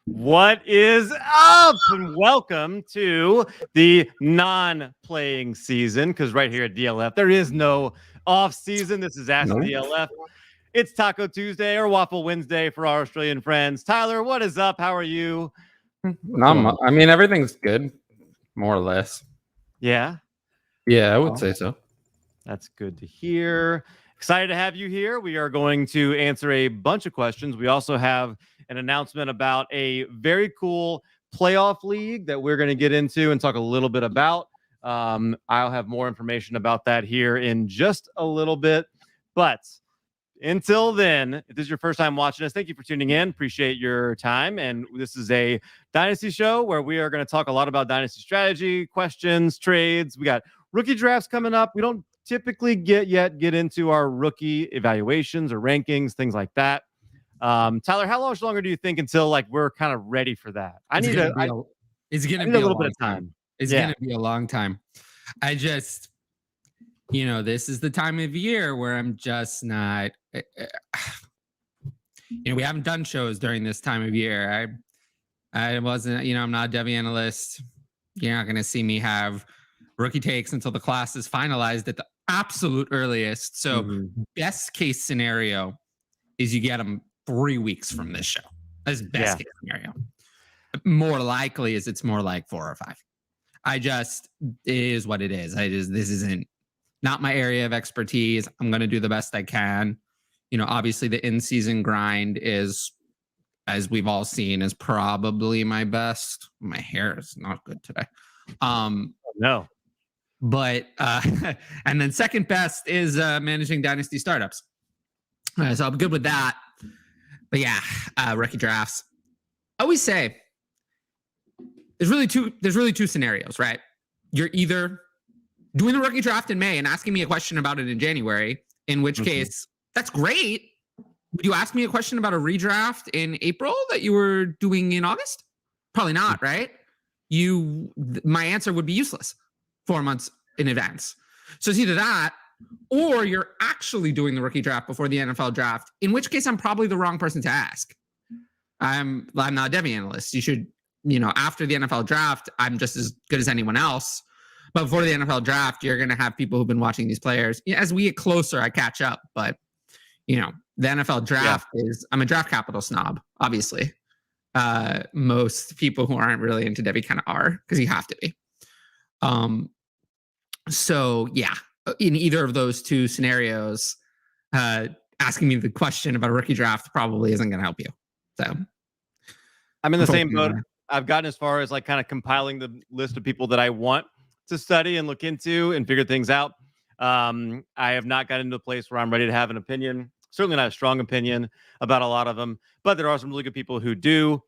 What is up? And welcome to the non-playing season, because right here at DLF, there is no off-season. This is Ask DLF. It's Taco Tuesday or Waffle Wednesday for our Australian friends. Tyler, what is up? How are you? I mean, everything's good, more or less. Yeah? Yeah, I would say so. That's good to hear. Excited to have you here. We are going to answer a bunch of questions. We also have an announcement about a very cool playoff league that we're going to get into and talk a little bit about. I'll have more information about that here in just a little bit. But until then, if this is your first time watching us, thank you for tuning in. Appreciate your time. And this is a Dynasty show where we are going to talk a lot about Dynasty strategy, questions, trades. We got rookie drafts coming up. We don't typically get into our rookie evaluations or rankings, things like that. Tyler, how much longer do you think until like we're kind of ready for that? It's gonna be a little bit of time. It's gonna be a long time. I just, this is the time of year where I'm just not. We haven't done shows during this time of year. I wasn't. I'm not a dev analyst. You're not gonna see me have rookie takes until the class is finalized at the absolute earliest. So best case scenario is you get them 3 weeks from this show. That's best case scenario. More likely is it's more like 4 or 5. It is what it is. This isn't not my area of expertise. I'm going to do the best I can. Obviously the in-season grind is, as we've all seen, is probably my best. My hair is not good today. No. But and then second best is managing Dynasty startups. So I'm good with that. But yeah, rookie drafts. I always say there's really two scenarios, right? You're either doing the rookie draft in May and asking me a question about it in January, in which case that's great. Would you ask me a question about a redraft in April that you were doing in August? Probably not, right? My answer would be useless 4 months in advance. So it's either that, or you're actually doing the rookie draft before the NFL draft, in which case I'm probably the wrong person to ask. I'm not a dev analyst. You should, after the NFL draft, I'm just as good as anyone else. But before the NFL draft, you're going to have people who've been watching these players. As we get closer, I catch up. But, the NFL draft is, I'm a draft capital snob, obviously. Most people who aren't really into Debbie kind of are, because you have to be. So, yeah, in either of those two scenarios, asking me the question about a rookie draft probably isn't going to help you. So I'm in the same boat. I've gotten as far as like kind of compiling the list of people that I want to study and look into and figure things out. I have not gotten into a place where I'm ready to have an opinion. Certainly not a strong opinion about a lot of them, but there are some really good people who do.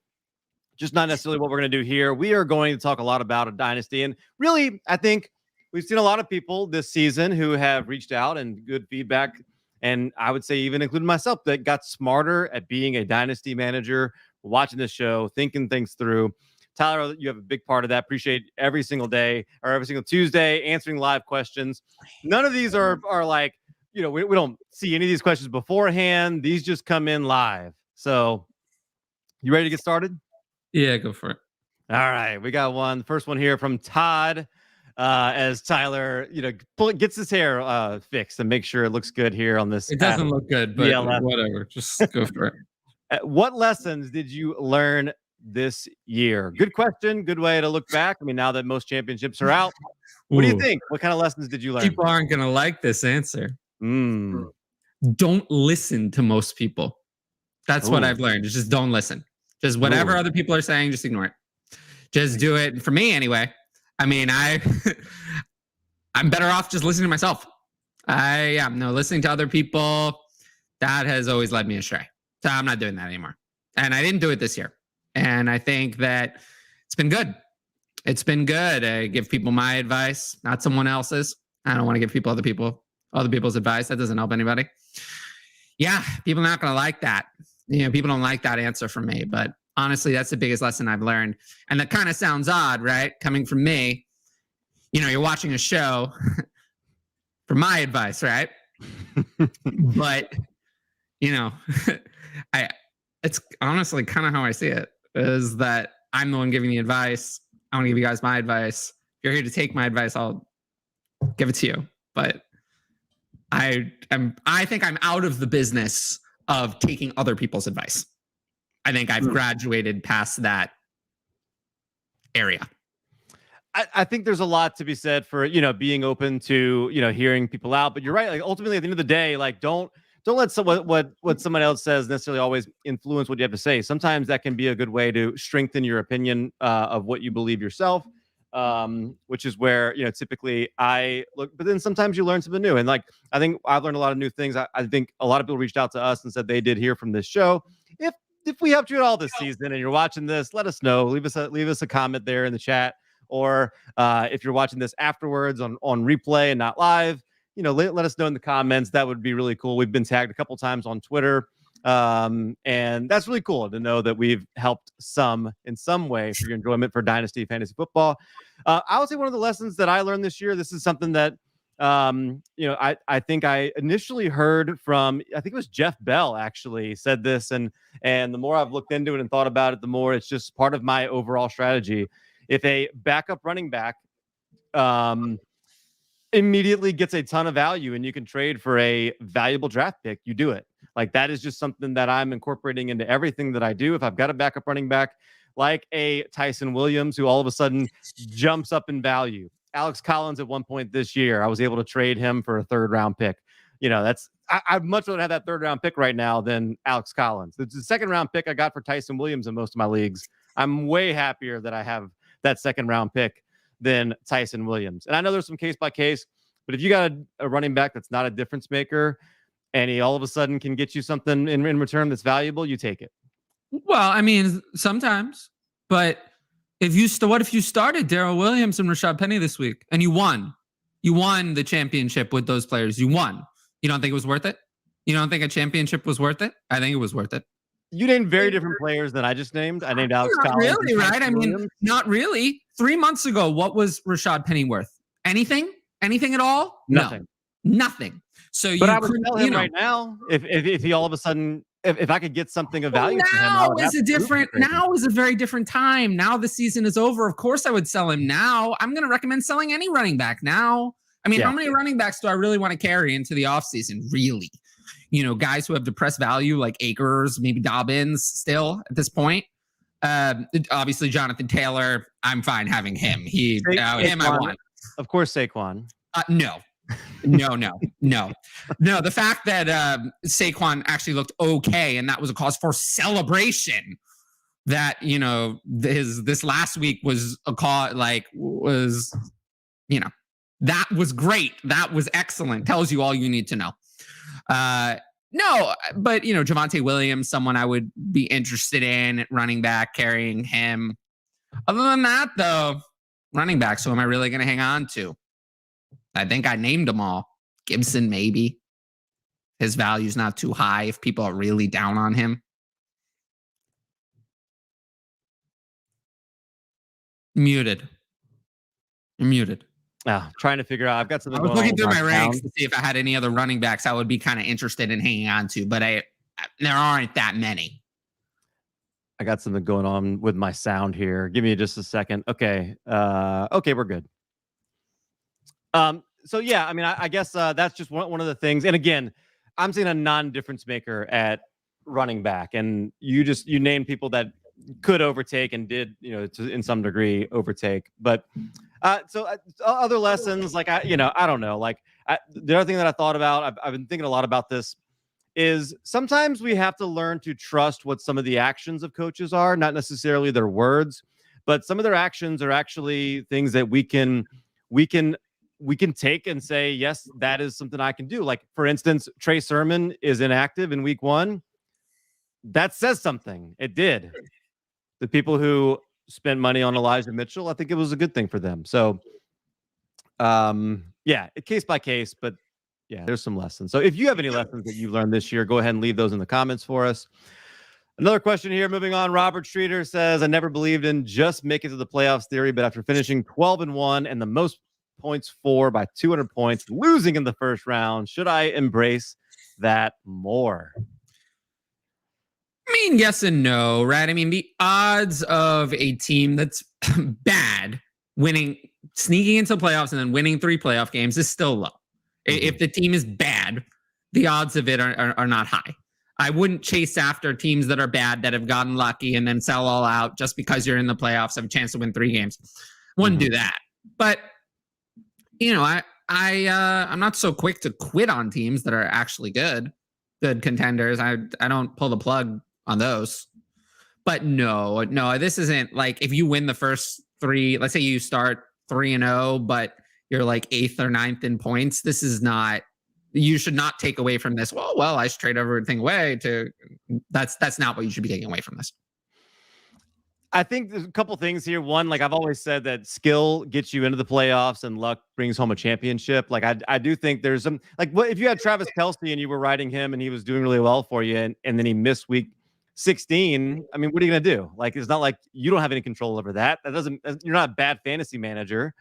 Just not necessarily what we're going to do here. We are going to talk a lot about a dynasty. And really, I think we've seen a lot of people this season who have reached out and good feedback. And I would say even including myself that got smarter at being a dynasty manager, watching this show, thinking things through. Tyler, you have a big part of that. Appreciate every single day or every single Tuesday answering live questions. None of these are like, we don't see any of these questions beforehand. These just come in live. So you ready to get started? Yeah, go for it. All right. We got one. The first one here from Todd. As Tyler, gets his hair fixed and make sure it looks good here on this. It doesn't look good, but whatever. Just go for it. What lessons did you learn this year? Good question. Good way to look back. I mean, now that most championships are out, what do you think? What kind of lessons did you learn? People aren't going to like this answer. Don't listen to most people. That's what I've learned. Just don't listen. Just whatever other people are saying, just ignore it. Just do it. For me, anyway. I mean, I'm better off just listening to myself. Listening to other people, that has always led me astray. So I'm not doing that anymore. And I didn't do it this year. And I think that it's been good. It's been good. I give people my advice, not someone else's. I don't want to give people other people's advice. That doesn't help anybody. Yeah, people are not going to like that. People don't like that answer from me. But honestly, that's the biggest lesson I've learned. And that kind of sounds odd, right? Coming from me, you're watching a show for my advice, right? But, it's honestly kind of how I see it. is that I'm the one giving the advice. I want to give you guys my advice. If you're here to take my advice, I'll give it to you. But I think I'm out of the business of taking other people's advice. I think I've graduated past that area. I think there's a lot to be said for, being open to, hearing people out. But you're right. Like, ultimately, at the end of the day, like, don't let what someone else says necessarily always influence what you have to say. Sometimes that can be a good way to strengthen your opinion of what you believe yourself, which is where, typically I look. But then sometimes you learn something new. And like, I think I've learned a lot of new things. I think a lot of people reached out to us and said they did hear from this show. If we helped you at all this season and you're watching this, let us know. Leave us a comment there in the chat. Or if you're watching this afterwards on replay and not live, let us know in the comments. That would be really cool. We've been tagged a couple times on Twitter. And that's really cool to know that we've helped some in some way for your enjoyment for Dynasty Fantasy Football. I would say one of the lessons that I learned this year, this is something that, I think I initially heard from, I think it was Jeff Bell actually said this. And the more I've looked into it and thought about it, the more it's just part of my overall strategy. If a backup running back immediately gets a ton of value and you can trade for a valuable draft pick, you do it. Like, that is just something that I'm incorporating into everything that I do. If I've got a backup running back like a Tyson Williams, who all of a sudden jumps up in value. Alex Collins at one point this year, I was able to trade him for a 3rd round pick. I'd much rather have that 3rd round pick right now than Alex Collins. It's the 2nd round pick I got for Tyson Williams in most of my leagues. I'm way happier that I have that 2nd round pick than Tyson Williams. And I know there's some case by case, but if you got a running back that's not a difference maker and he all of a sudden can get you something in return that's valuable, you take it. Well, I mean, sometimes, but what if you started Darrell Williams and Rashad Penny this week and you won the championship with those players? You won. You don't think it was worth it? You don't think a championship was worth it? I think it was worth it. You named very different players than I just named. I named Alex Collins. Really, right? I mean, not really. 3 months ago, what was Rashad Penny worth? Anything? Anything at all? Nothing. No, nothing. So, but I would tell him right now, if he all of a sudden, if I could get something of value for him, now is a very different time. Now the season is over. Of course, I would sell him now. I'm going to recommend selling any running back now. I mean, how many running backs do I really want to carry into the offseason? Really? Guys who have depressed value like Akers, maybe Dobbins still at this point. Obviously, Jonathan Taylor, I'm fine having him. Him I want. Of course, Saquon. No. The fact that Saquon actually looked okay and that was a cause for celebration. That this last week was a cause, that was great. That was excellent. Tells you all you need to know. No, but Javonte Williams, someone I would be interested in at running back, carrying him. Other than that, though, running backs, who am I really going to hang on to? I think I named them all. Gibson, maybe. His value's not too high if people are really down on him. Muted. You're muted. Trying to figure out. I've got something. I was looking through my ranks to see if I had any other running backs I would be kind of interested in hanging on to, but there aren't that many. I got something going on with my sound here. Give me just a second. Okay. Okay, we're good. So yeah, I mean, I guess that's just one of the things. And again, I'm seeing a non-difference maker at running back, and you named people that could overtake and did, in some degree overtake. But so other lessons, like I don't know, like the other thing that I thought about, I've been thinking a lot about this, is sometimes we have to learn to trust what some of the actions of coaches are, not necessarily their words, but some of their actions are actually things that we can take and say, yes, that is something I can do. Like, for instance, Trey Sermon is inactive in week 1. That says something. It did. The people who spent money on Elijah Mitchell, I think it was a good thing for them. So, yeah, case by case, but yeah, there's some lessons. So if you have any lessons that you've learned this year, go ahead and leave those in the comments for us. Another question here, moving on. Robert Streeter says, I never believed in just make it to the playoffs theory, but after finishing 12-1 and the most points for by 200 points, losing in the first round, should I embrace that more? I mean, yes and no, right? I mean, the odds of a team that's bad sneaking into playoffs and then winning 3 playoff games is still low. Mm-hmm. If the team is bad, the odds of it are not high. I wouldn't chase after teams that are bad that have gotten lucky and then sell all out just because you're in the playoffs, have a chance to win 3 games. Wouldn't do that. But I'm not so quick to quit on teams that are actually good contenders. I don't pull the plug on those. But no, this isn't like if you win the first 3, let's say you start 3-0, but you're like 8th or 9th in points. This is not, you should not take away from this. Well, I should trade everything away that's not what you should be taking away from this. I think there's a couple things here. One, like I've always said that skill gets you into the playoffs and luck brings home a championship. Like I do think there's some, like what if you had Travis Kelce and you were riding him and he was doing really well for you and then he missed week 16. I mean, what are you going to do? Like, it's not like you don't have any control over that. You're not a bad fantasy manager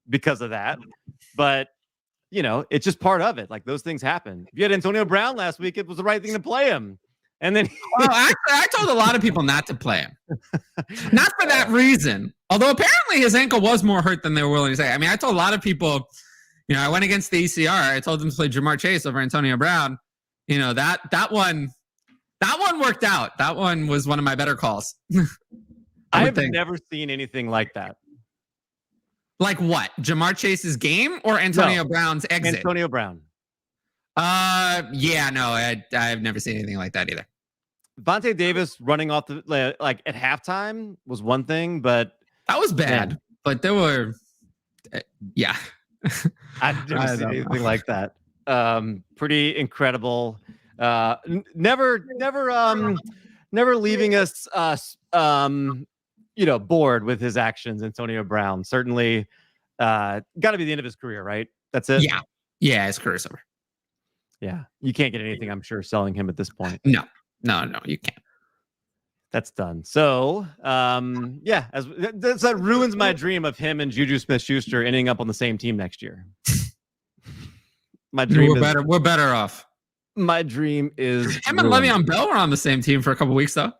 because of that, but it's just part of it. Like those things happen. If you had Antonio Brown last week, it was the right thing to play him. And then I told a lot of people not to play him. Not for that reason. Although apparently his ankle was more hurt than they were willing to say. I mean, I told a lot of people, I went against the ECR. I told them to play Jamar Chase over Antonio Brown. That one worked out. That one was one of my better calls. I've never seen anything like that. Like what? Jamar Chase's game or Antonio Brown's exit? Antonio Brown. Yeah, no, I've never seen anything like that either. Vontae Davis running off the like at halftime was one thing, but that was bad. Man. But there were, yeah. I've never seen anything like that. Pretty incredible. Never leaving us bored with his actions. Antonio Brown certainly got to be the end of his career, right? That's it. Yeah, his career's over. Yeah, you can't get anything, I'm sure, selling him at this point. No, you can't. That's done. So, that ruins my dream of him and Juju Smith-Schuster ending up on the same team next year. My dream we're better off. My dream is him and Le'Veon Bell were on the same team for a couple weeks, though.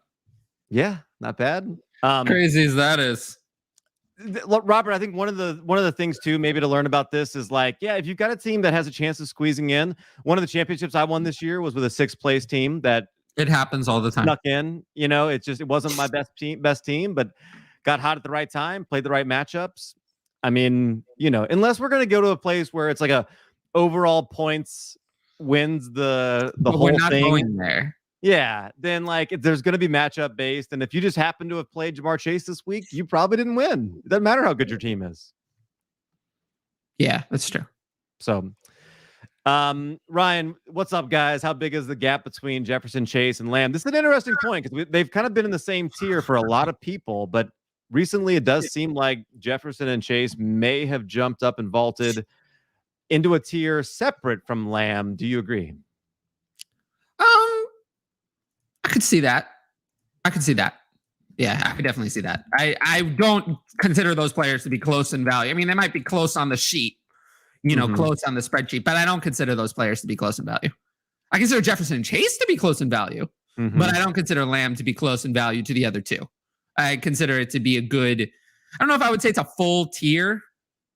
Yeah, not bad. Crazy as that is. Robert, I think one of the things too, maybe to learn about this is like, if you've got a team that has a chance of squeezing in, one of the championships I won this year was with a 6th place team that it happens all the time. Snuck in, it wasn't my best team, but got hot at the right time, played the right matchups. I mean, unless we're going to go to a place where it's like a overall points wins the whole we're not thing. Going there. Yeah, then like there's going to be matchup based, and if you just happen to have played Jamar Chase this week, you probably didn't win. It doesn't matter how good your team is. Yeah, that's true. So, Ryan, what's up, guys? How big is the gap between Jefferson, Chase, and Lamb? This is an interesting point because they've kind of been in the same tier for a lot of people, but recently it does seem like Jefferson and Chase may have jumped up and vaulted into a tier separate from Lamb. Do you agree? I could see that. Yeah, I could definitely see that. I don't consider those players to be close in value. I mean, they might be close on the sheet, close on the spreadsheet, but I don't consider those players to be close in value. I consider Jefferson and Chase to be close in value, but I don't consider Lamb to be close in value to the other two. I consider it to be a good, I don't know if I would say it's a full tier,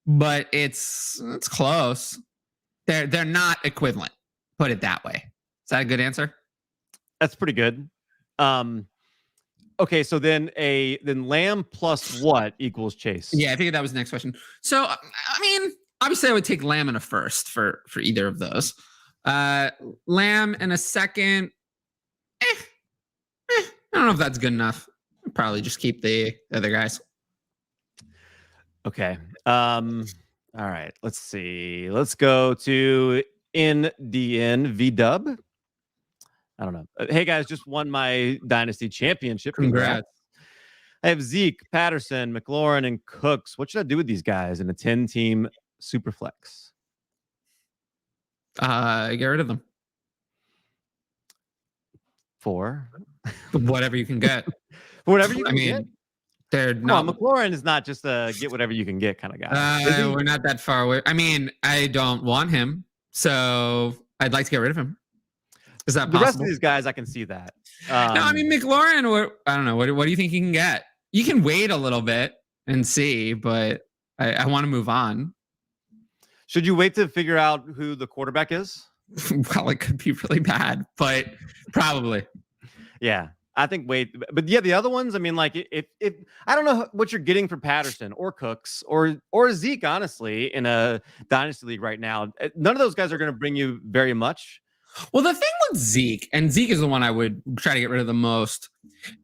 but it's close. They're not equivalent. Put it that way. Is that a good answer? That's pretty good. Okay, so then Lamb plus what equals Chase? Yeah, I figured that was the next question. So, I mean, obviously I would take Lamb in a first for either of those. Lamb in a second. I don't know if that's good enough. I'll probably just keep the other guys. Okay. All right. Let's see. Let's go to NDN VDub. I don't know. Hey guys, just won my Dynasty championship. Congrats. I have Zeke, Patterson, McLaurin, and Cooks. What should I do with these guys in a 10-team Superflex? Get rid of them. For whatever you can get. Whatever you can get. They're not. McLaurin is not just a get whatever you can get kind of guy. We're not that far away. I mean, I don't want him, so I'd like to get rid of him. Is that the possible? rest of these guys, I can see that. No, I mean McLaurin. I don't know. What do you think he can get? You can wait a little bit and see, but I want to move on. Should you wait to figure out who the quarterback is? Well, it could be really bad, but probably. Yeah, I think wait. But yeah, the other ones, I mean, like if I don't know what you're getting for Patterson or Cooks or Zeke, honestly, in a dynasty league right now, none of those guys are going to bring you very much. Well, the thing with Zeke, and Zeke is the one I would try to get rid of the most,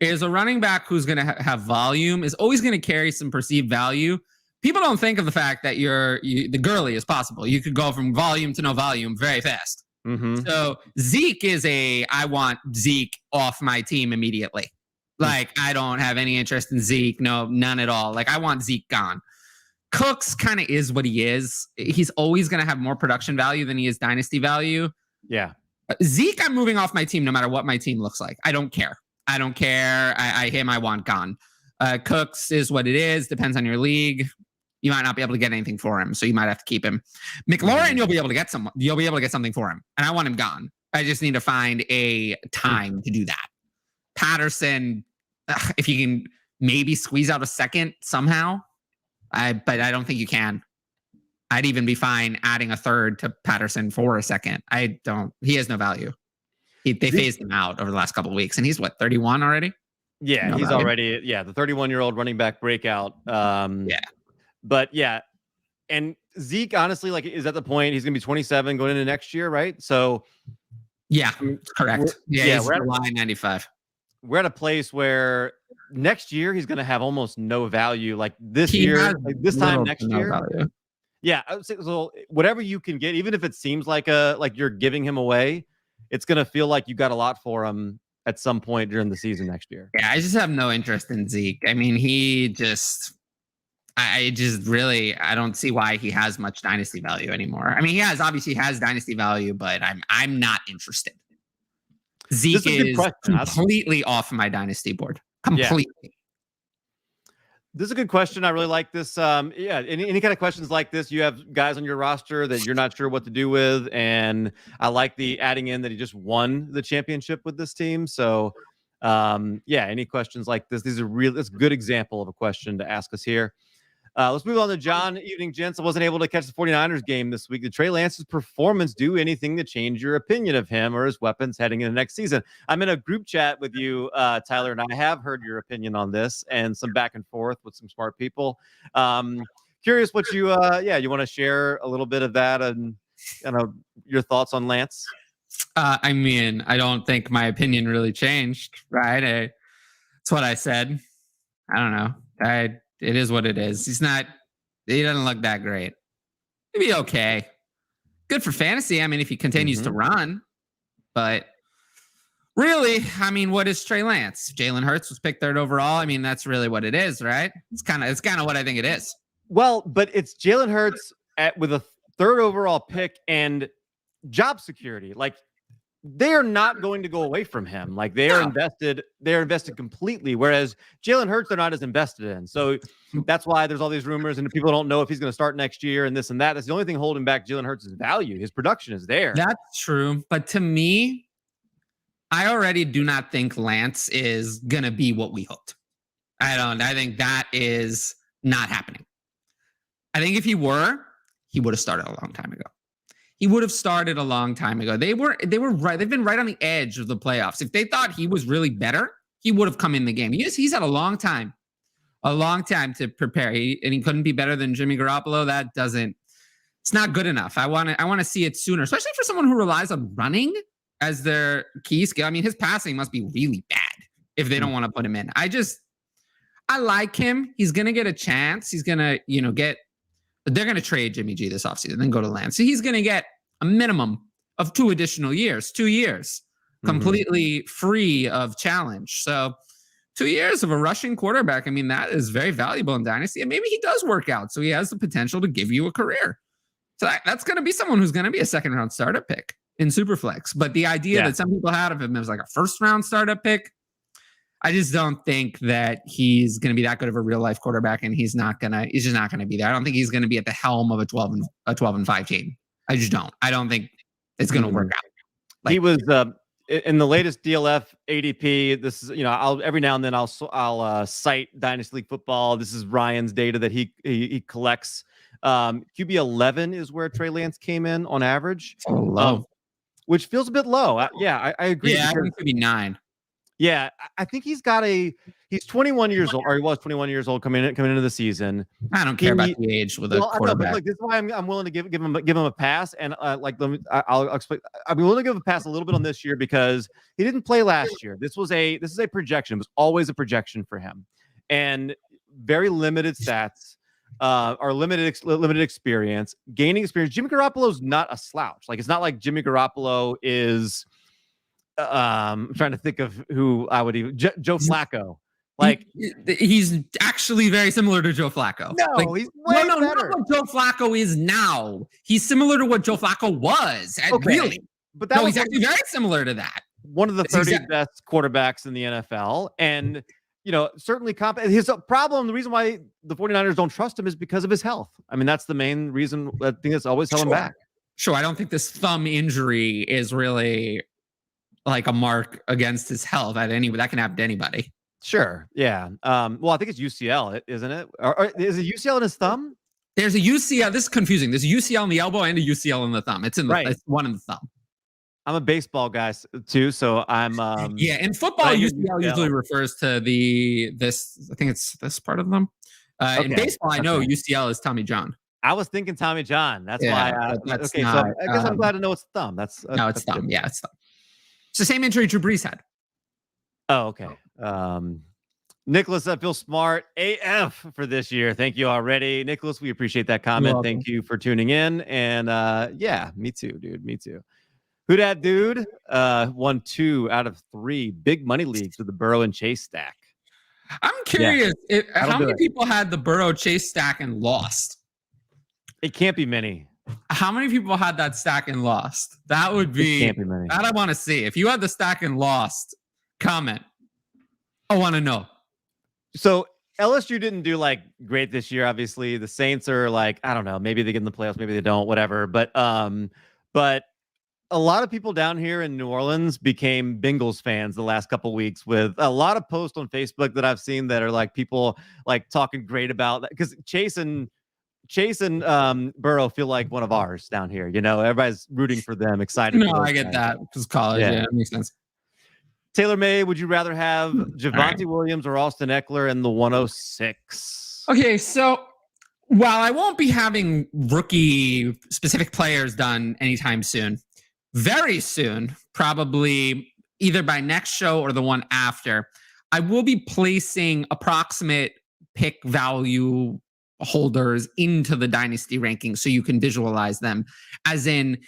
is a running back who's going to have volume, is always going to carry some perceived value. People don't think of the fact that the Gurley is possible. You could go from volume to no volume very fast. Mm-hmm. So Zeke is I want Zeke off my team immediately. Like, I don't have any interest in Zeke. No, none at all. Like, I want Zeke gone. Cooks kind of is what he is. He's always going to have more production value than he is dynasty value. Yeah. Zeke, I'm moving off my team no matter what my team looks like. I don't care. I want gone. Cooks is what it is. Depends on your league. You might not be able to get anything for him, so you might have to keep him. McLaurin, you'll be able to get something for him, and I want him gone. I just need to find a time to do that. Patterson, if you can maybe squeeze out a second somehow, but I don't think you can. I'd even be fine adding a third to Patterson for a second. He has no value. They phased him out over the last couple of weeks, and he's 31 already? Yeah, he's already the 31-year-old running back breakout. Yeah. But yeah, and Zeke, honestly, like, is at the point he's going to be 27 going into next year, right? So, yeah, correct. He's we're July 95. We're at a place where next year he's going to have almost no value. Like this year, like this time next year. Value. Yeah, I would say, so whatever you can get, even if it seems like you're giving him away, it's going to feel like you got a lot for him at some point during the season next year. Yeah, I just have no interest in Zeke. I mean, I don't see why he has much dynasty value anymore. I mean, he obviously has dynasty value, but I'm not interested. Zeke is completely off my dynasty board. Completely. Yeah. This is a good question. I really like this. Any kind of questions like this, you have guys on your roster that you're not sure what to do with, and I like the adding in that he just won the championship with this team. So, any questions like this? These are that's a good example of a question to ask us here. Let's move on to John. Evening, gents. I wasn't able to catch the 49ers game this week. Did Trey Lance's performance do anything to change your opinion of him or his weapons heading into next season? I'm in a group chat with you, Tyler, and I have heard your opinion on this and some back and forth with some smart people. Curious what you want to share a little bit of that and your thoughts on Lance? I mean, I don't think my opinion really changed, right? It's what I said. I don't know. It is what it is. He doesn't look that great. He'd be okay. Good for fantasy. I mean, if he continues to run, but really, I mean, what is Trey Lance? Jalen Hurts was picked 3rd overall. I mean, that's really what it is, right? It's kind of what I think it is. Well, but it's Jalen Hurts with a 3rd overall pick and job security. Like, they are not going to go away from him. Like, they are invested. They're invested completely. Whereas Jalen Hurts, they're not as invested in. So that's why there's all these rumors and people don't know if he's going to start next year and this and that. That's the only thing holding back Jalen Hurts' value. His production is there. That's true. But to me, I already do not think Lance is going to be what we hoped. I think that is not happening. I think if he were, he would have started a long time ago. They've been right on the edge of the playoffs. If they thought he was really better, he would have come in the game. He's had a long time to prepare. He couldn't be better than Jimmy Garoppolo. It's not good enough. I want to see it sooner, especially for someone who relies on running as their key skill. I mean, his passing must be really bad if they don't want to put him in. I like him. He's going to get a chance. He's going to, they're going to trade Jimmy G this offseason, then go to Lance. So he's going to get a minimum of 2 additional years, 2 years, completely free of challenge. So 2 years of a rushing quarterback, I mean, that is very valuable in Dynasty. And maybe he does work out. So he has the potential to give you a career. So that's going to be someone who's going to be a 2nd-round startup pick in Superflex. But the idea that some people had of him as like a 1st-round startup pick, I just don't think that he's going to be that good of a real life quarterback, and he's just not going to be there. I don't think he's going to be at the helm of a 12-5 team. I just don't. I don't think it's going to work out. He was in the latest DLF ADP, this is, I'll every now and then I'll cite Dynasty League football. This is Ryan's data that he collects. QB 11 is where Trey Lance came in on average, which feels a bit low. I agree. Yeah, I think it could be 9. Yeah, I think he's 21 years old, or he was 21 years old coming into the season. I don't care about the age with a quarterback. This is why I'm willing to give him a pass, and I'll explain. I'm willing to give him a pass a little bit on this year because he didn't play last year. This is a projection. It was always a projection for him, and very limited stats, or limited experience. Gaining experience. Jimmy Garoppolo's not a slouch. Like, it's not like Jimmy Garoppolo is. I'm trying to think of who I would even Joe Flacco. Like, he's actually very similar to Joe Flacco. No, he's way better. Not what Joe Flacco is now. He's similar to what Joe Flacco was. Really, but he's actually very similar to that. One of the 30 best quarterbacks in the NFL, and certainly his problem. The reason why the 49ers don't trust him is because of his health. I mean, that's the main reason. I think that's always held him back. Sure, I don't think this thumb injury is really like a mark against his health that can happen to anybody. Sure. Yeah. Well, I think it's UCL, isn't it? Or is it UCL in his thumb? There's a UCL. This is confusing. There's a UCL in the elbow and a UCL in the thumb. It's it's one in the thumb. I'm a baseball guy too, so I'm in football, UCL usually refers to I think it's this part of them. In baseball, I know UCL is Tommy John. I was thinking Tommy John. That's why. So I guess I'm glad to know it's thumb. It's thumb. Good. Yeah, it's thumb. It's the same injury Drew Brees had. Oh, okay. Nicholas, I feel smart AF for this year. Thank you already. Nicholas, we appreciate that comment. Thank you for tuning in. And yeah, me too, dude. Me too. Who dat dude? Won 2 out of 3 big money leagues with the Burrow and Chase stack. I'm curious how many people had the Burrow Chase stack and lost. It can't be many. How many people had that stack and lost? That would be, can't be many. That I want to see. If you had the stack and lost, comment. I want to know. So LSU didn't do great this year. Obviously, the Saints are I don't know, maybe they get in the playoffs, maybe they don't, whatever. But a lot of people down here in New Orleans became Bengals fans the last couple of weeks with a lot of posts on Facebook that I've seen that are people talking great about that, because Chase and Burrow feel like one of ours down here. Everybody's rooting for them, excited. No, I get that because college. Yeah, it makes sense. Taylor May, would you rather have Javonte Williams or Austin Eckler in the 106? Okay, so while I won't be having rookie specific players done anytime soon, very soon, probably either by next show or the one after, I will be placing approximate pick value holders into the Dynasty rankings so you can visualize them. As in,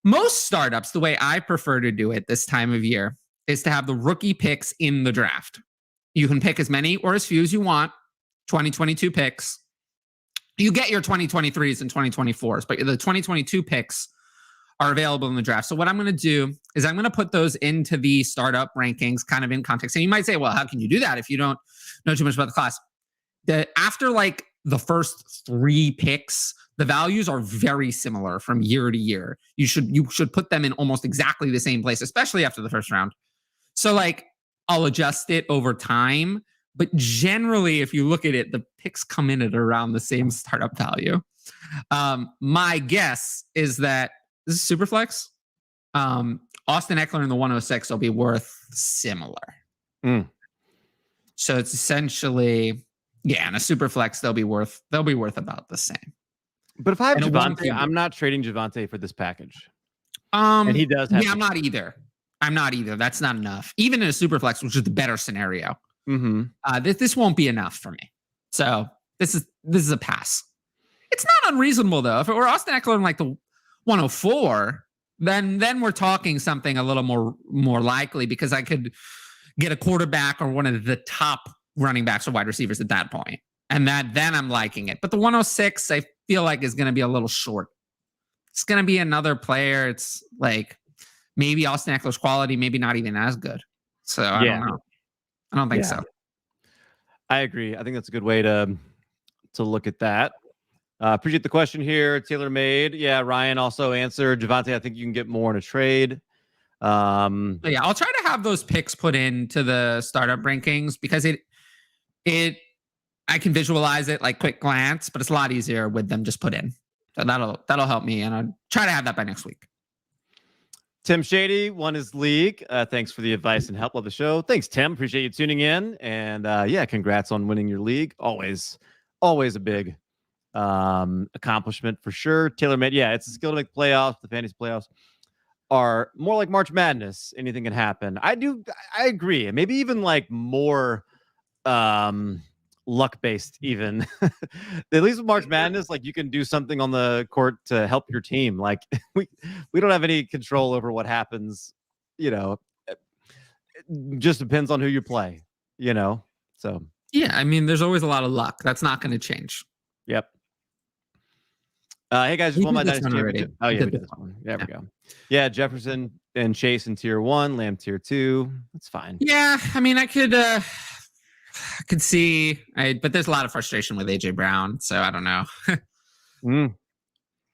most startups, the way I prefer to do it this time of year is to have the rookie picks in the draft. You can pick as many or as few as you want, 2022 picks. You get your 2023s and 2024s, but the 2022 picks are available in the draft. So what I'm going to do is I'm going to put those into the startup rankings kind of in context. And you might say, well, how can you do that if you don't know too much about the class? After the first 3 picks, the values are very similar from year to year. You should put them in almost exactly the same place, especially after the first round. So I'll adjust it over time, but generally, if you look at it, the picks come in at around the same startup value. My guess is that this is Superflex. Austin Eckler in the 106 will be worth similar. So it's essentially, in a Superflex, they'll be worth about the same. But if I have Javonte, I'm not trading Javonte for this package. And he does have. Yeah, I'm not either. That's not enough. Even in a Superflex, which is the better scenario. This won't be enough for me. So this is a pass. It's not unreasonable though. If it were Austin Eckler in the 104, then we're talking something a little more likely, because I could get a quarterback or one of the top running backs or wide receivers at that point. And then I'm liking it. But the 106, I feel like is going to be a little short. It's going to be another player. It's maybe Austin Eckler's quality, maybe not even as good. So I don't know. I don't think so. I agree. I think that's a good way to look at that. Appreciate the question here. Taylor made. Yeah, Ryan also answered. Javonte, I think you can get more in a trade. But yeah, I'll try to have those picks put into the startup rankings because I can visualize it like quick glance, but it's a lot easier with them just put in. So that'll help me, and I'll try to have that by next week. Tim Shady won his league. Thanks for the advice and help of the show. Thanks, Tim. Appreciate you tuning in. And yeah, congrats on winning your league. Always a big accomplishment for sure. TaylorMade, yeah, it's a skill to make playoffs. The fantasy playoffs are more like March Madness. Anything can happen. I agree. Maybe even like more luck based even. At least with March Madness, like you can do something on the court to help your team. Like we don't have any control over what happens, you know. It just depends on who you play, you know. So yeah, I mean, there's always a lot of luck. That's not going to change. Yep. Hey guys, just won my Dynasty championship. Oh yeah, we did this one. There we go. Yeah, Jefferson and Chase in tier 1, Lamb tier 2. That's fine. Yeah, I mean, I could see, but there's a lot of frustration with AJ Brown, so I don't know.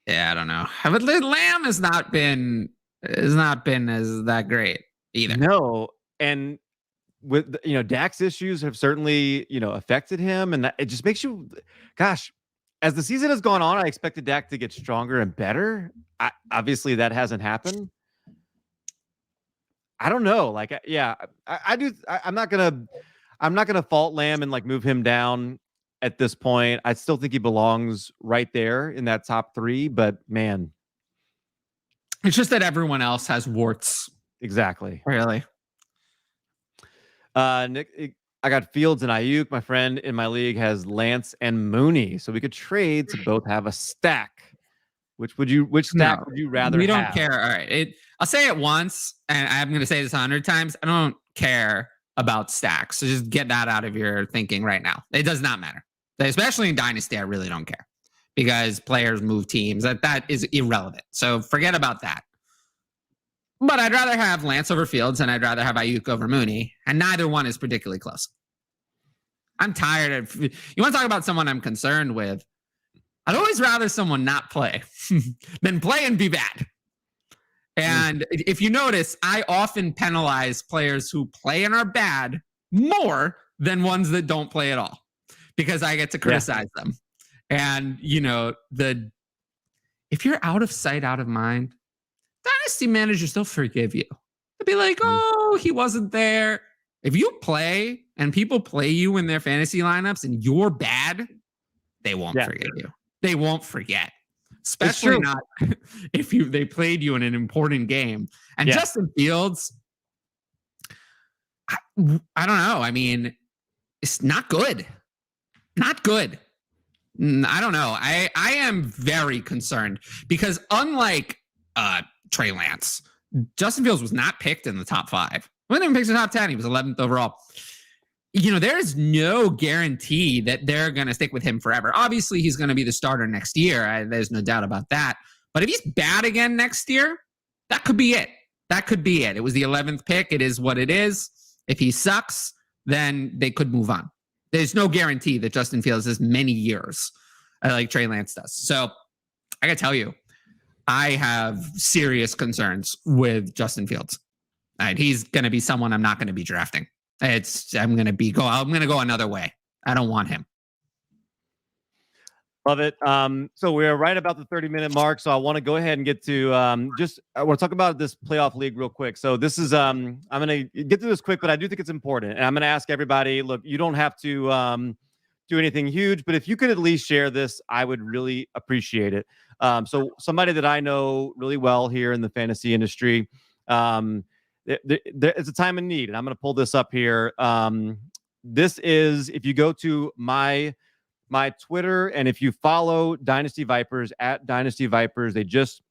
Yeah, I don't know. But Lamb has not been as that great either. No, and with Dak's issues have certainly affected him, and it just makes you, gosh. As the season has gone on, I expected Dak to get stronger and better. Obviously, that hasn't happened. I don't know. Like, yeah, I do. I'm not gonna fault Lamb and like move him down at this point. I still think he belongs right there in that top 3. But man, it's just that everyone else has warts. Exactly. Really. Nick. I got Fields and Ayuk. My friend in my league has Lance and Mooney, so we could trade to both have a stack. Which stack would you rather? We don't care. All right, I'll say it once, and I'm going to say this 100 times. I don't care about stacks, so just get that out of your thinking right now. It does not matter, especially in Dynasty. I really don't care because players move teams. That is irrelevant. So forget about that. But I'd rather have Lance over Fields, and I'd rather have Ayuk over Mooney, and neither one is particularly close. I'm tired of. You want to talk about someone I'm concerned with? I'd always rather someone not play than play and be bad. And if you notice, I often penalize players who play and are bad more than ones that don't play at all because I get to criticize them. And if you're out of sight, out of mind, Dynasty managers, they'll forgive you. They'll be like, oh, he wasn't there. If you play and people play you in their fantasy lineups and you're bad, they won't forgive you. They won't forget. Especially not if they played you in an important game. And Justin Fields, I don't know. I mean, it's not good. Not good. I don't know. I am very concerned because unlike Trey Lance, Justin Fields was not picked in the top 5. When even picked in the top 10, he was 11th overall. There's no guarantee that they're going to stick with him forever. Obviously, he's going to be the starter next year. There's no doubt about that. But if he's bad again next year, that could be it. That could be it. It was the 11th pick. It is what it is. If he sucks, then they could move on. There's no guarantee that Justin Fields has many years like Trey Lance does. So I got to tell you, I have serious concerns with Justin Fields. All right, he's going to be someone I'm not going to be drafting. I'm going to go another way. I don't want him. Love it. So we're right about the 30-minute mark. So I want to go ahead and get to I want to talk about this playoff league real quick. So this is I'm going to get through this quick, but I do think it's important. And I'm going to ask everybody, look, you don't have to do anything huge, but if you could at least share this, I would really appreciate it. So somebody that I know really well here in the fantasy industry, it's a time of need, and I'm going to pull this up here. This is, if you go to my Twitter, and if you follow Dynasty Vipers at Dynasty Vipers, they just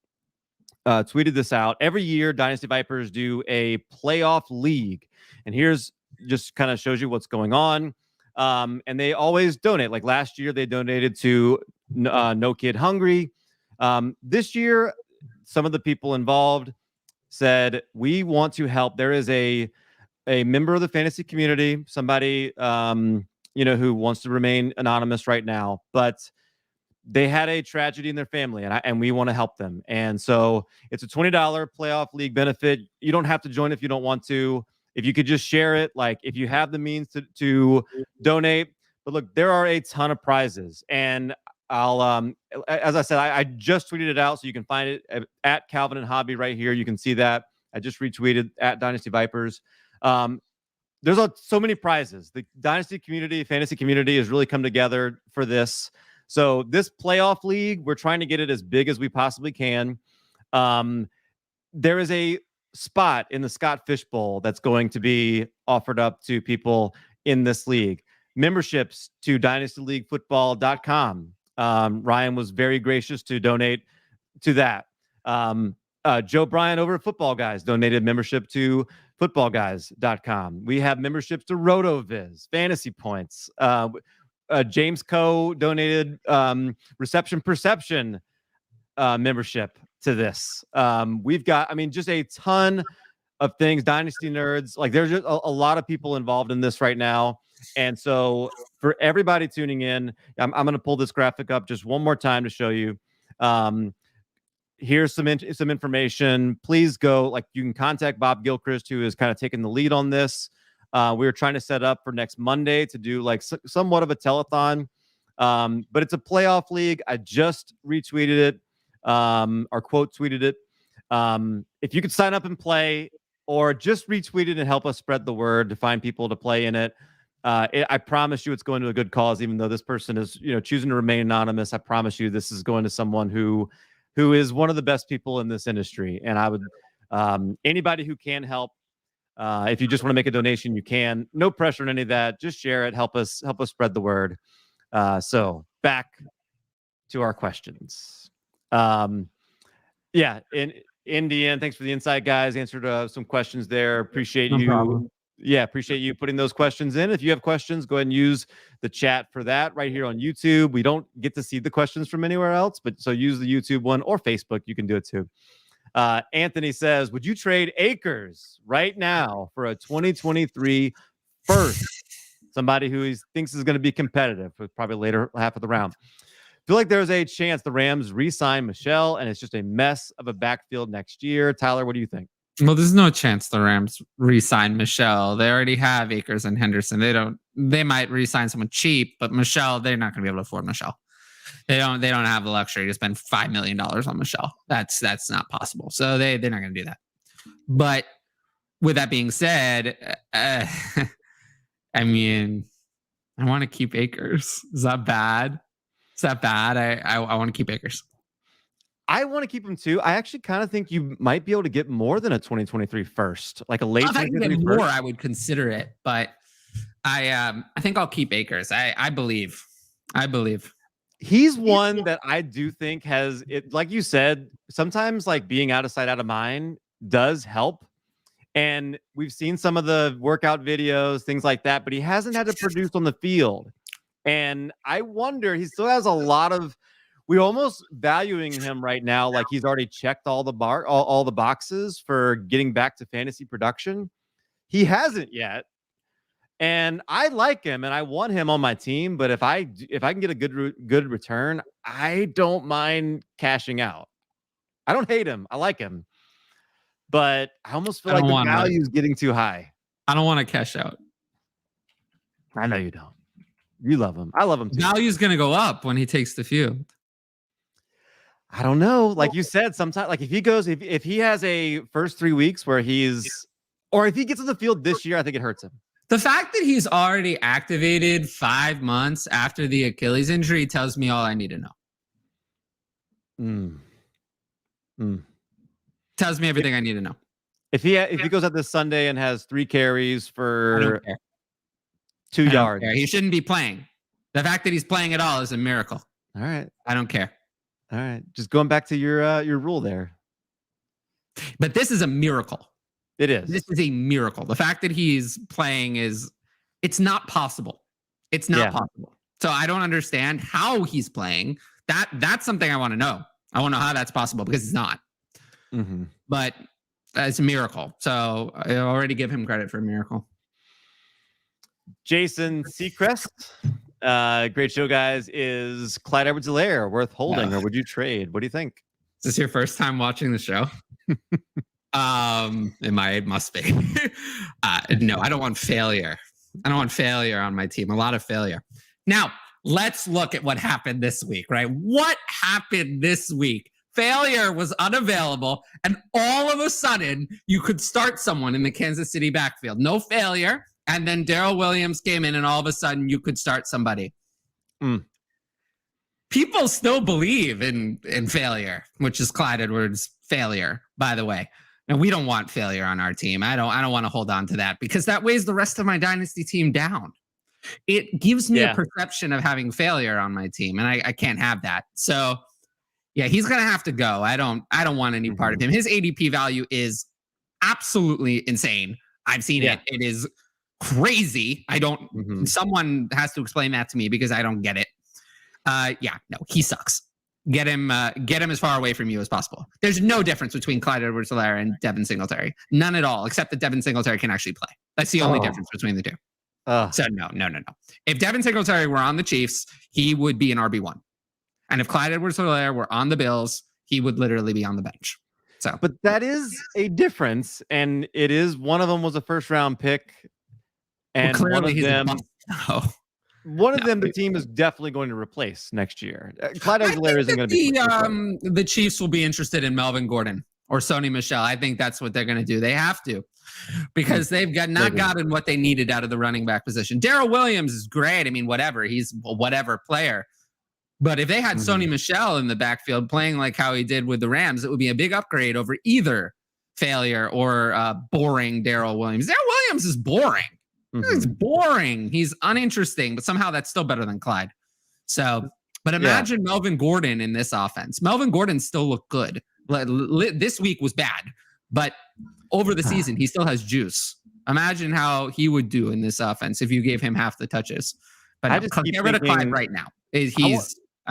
tweeted this out. Every year, Dynasty Vipers do a playoff league, and here's just kind of shows you what's going on. And they always donate. Like last year, they donated to No Kid Hungry. This year, some of the people involved said, we want to help. There is a member of the fantasy community, somebody, who wants to remain anonymous right now, but they had a tragedy in their family, and we want to help them. And so it's a $20 playoff league benefit. You don't have to join if you don't want to. If you could just share it, like if you have the means to donate. But look, there are a ton of prizes, and I'll as I said, I just tweeted it out, so you can find it at Calvin and Hobby right here. You can see that I just retweeted at Dynasty Vipers. There's so many prizes. The Dynasty community, fantasy community, has really come together for this. So this playoff league, we're trying to get it as big as we possibly can. There is a spot in the Scott Fish Bowl that's going to be offered up to people in this league. Memberships to dynastyleaguefootball.com. Ryan was very gracious to donate to that. Joe Bryan over at Football Guys donated membership to footballguys.com. We have memberships to RotoViz, Fantasy Points. James Coe donated Reception Perception membership to this. We've got, just a ton of things. Dynasty Nerds, like there's just a lot of people involved in this right now. And so for everybody tuning in, I'm going to pull this graphic up just one more time to show you. Here's some information. Please go, like you can contact Bob Gilchrist, who is kind of taking the lead on this. We were trying to set up for next Monday to do like somewhat of a telethon. But it's a playoff league. I just retweeted it, or quote tweeted it. If you could sign up and play, or just retweet it and help us spread the word to find people to play in it. I promise you it's going to a good cause, even though this person is, choosing to remain anonymous. I promise you this is going to someone who is one of the best people in this industry. And I would, anybody who can help, if you just want to make a donation, you can. No pressure on any of that. Just share it. Help us spread the word. So back to our questions. Yeah, in Indian, thanks for the insight, guys. Answered some questions there. Appreciate you. Problem. Yeah, appreciate you putting those questions in. If you have questions, go ahead and use the chat for that right here on YouTube. We don't get to see the questions from anywhere else, but so use the YouTube one, or Facebook. You can do it too. Anthony says, would you trade Akers right now for a 2023 first? Somebody who he thinks is going to be competitive for probably later half of the round. Feel like there's a chance the Rams re-sign Michelle and it's just a mess of a backfield next year. Tyler, what do you think? Well, there's no chance the Rams re-sign Michelle. They already have Akers and Henderson. They might re-sign someone cheap, but Michelle, they're not going to be able to afford Michelle. They don't have the luxury to spend $5 million on Michelle. That's not possible. So they're not going to do that. But with that being said, I want to keep Akers. Is that bad? I want to keep Akers. I want to keep him too. I actually kind of think you might be able to get more than a 2023 first, like a late. If I can get more, I would consider it. But I think I'll keep Akers. I believe. He's one that I do think has it. Like you said, sometimes like being out of sight, out of mind does help. And we've seen some of the workout videos, things like that, but he hasn't had to produce on the field. And I wonder, he still has a lot of. We're almost valuing him right now like he's already checked all the boxes for getting back to fantasy production. He hasn't yet, and I like him and I want him on my team. But if I can get a good return, I don't mind cashing out. I don't hate him. I like him, but I almost feel like the value is getting too high. I don't want to cash out. I know you don't. You love him. I love him too. Value's going to go up when he takes the field. I don't know. Like you said, sometimes, like if he has a first 3 weeks where or if he gets on the field this year, I think it hurts him. The fact that he's already activated 5 months after the Achilles injury tells me all I need to know. Tells me everything I need to know. If he goes out this Sunday and has 3 carries for 2 yards, he shouldn't be playing. The fact that he's playing at all is a miracle. All right. I don't care. All right. Just going back to your rule there. But this is a miracle. It is. This is a miracle. The fact that he's playing it's not possible. It's not possible. So I don't understand how he's playing. That's something I want to know. I want to know how that's possible because it's not. Mm-hmm. But it's a miracle. So I already give him credit for a miracle. Jason Seacrest Great show, guys. Is Clyde Edwards-Helaire worth holding, or would you trade? What do you think? Is this your first time watching the show? It must be. No, I don't want failure. I don't want failure on my team. A lot of failure. Now, let's look at what happened this week, right? What happened this week? Failure was unavailable, and all of a sudden, you could start someone in the Kansas City backfield. No failure, and then Darrell Williams came in, and all of a sudden, you could start somebody. People still believe in failure, which is Clyde Edwards' failure, by the way. And we don't want failure on our team. I don't want to hold on to that because that weighs the rest of my dynasty team down. It gives me a perception of having failure on my team, and I can't have that. So, yeah, he's gonna have to go. I don't want any part of him. His ADP value is absolutely insane. I've seen it. It is crazy. I don't. Someone has to explain that to me because I don't get it. No, he sucks. Get him as far away from you as possible. There's no difference between Clyde Edwards-Helaire and Devin Singletary. None at all, except that Devin Singletary can actually play. That's the only difference between the two. So no. If Devin Singletary were on the Chiefs, he would be an RB1. And if Clyde Edwards-Helaire were on the Bills, he would literally be on the bench. So, but that is a difference, and it is one of them was a first-round pick, and one of them. One of them, the team is definitely going to replace next year. Clyde Edwards-Helaire isn't going to be. The Chiefs will be interested in Melvin Gordon or Sony Michel. I think that's what they're going to do. They have to, because they've gotten what they needed out of the running back position. Darrell Williams is great. I mean, whatever. He's a whatever player. But if they had Sony Michel in the backfield playing like how he did with the Rams, it would be a big upgrade over either failure or boring Darrell Williams. Darrell Williams is boring. It's boring. He's uninteresting, but somehow that's still better than Clyde. So, but imagine Melvin Gordon in this offense. Melvin Gordon still looked good. This week was bad, but over the season, he still has juice. Imagine how he would do in this offense if you gave him half the touches. But get rid of Clyde right now. I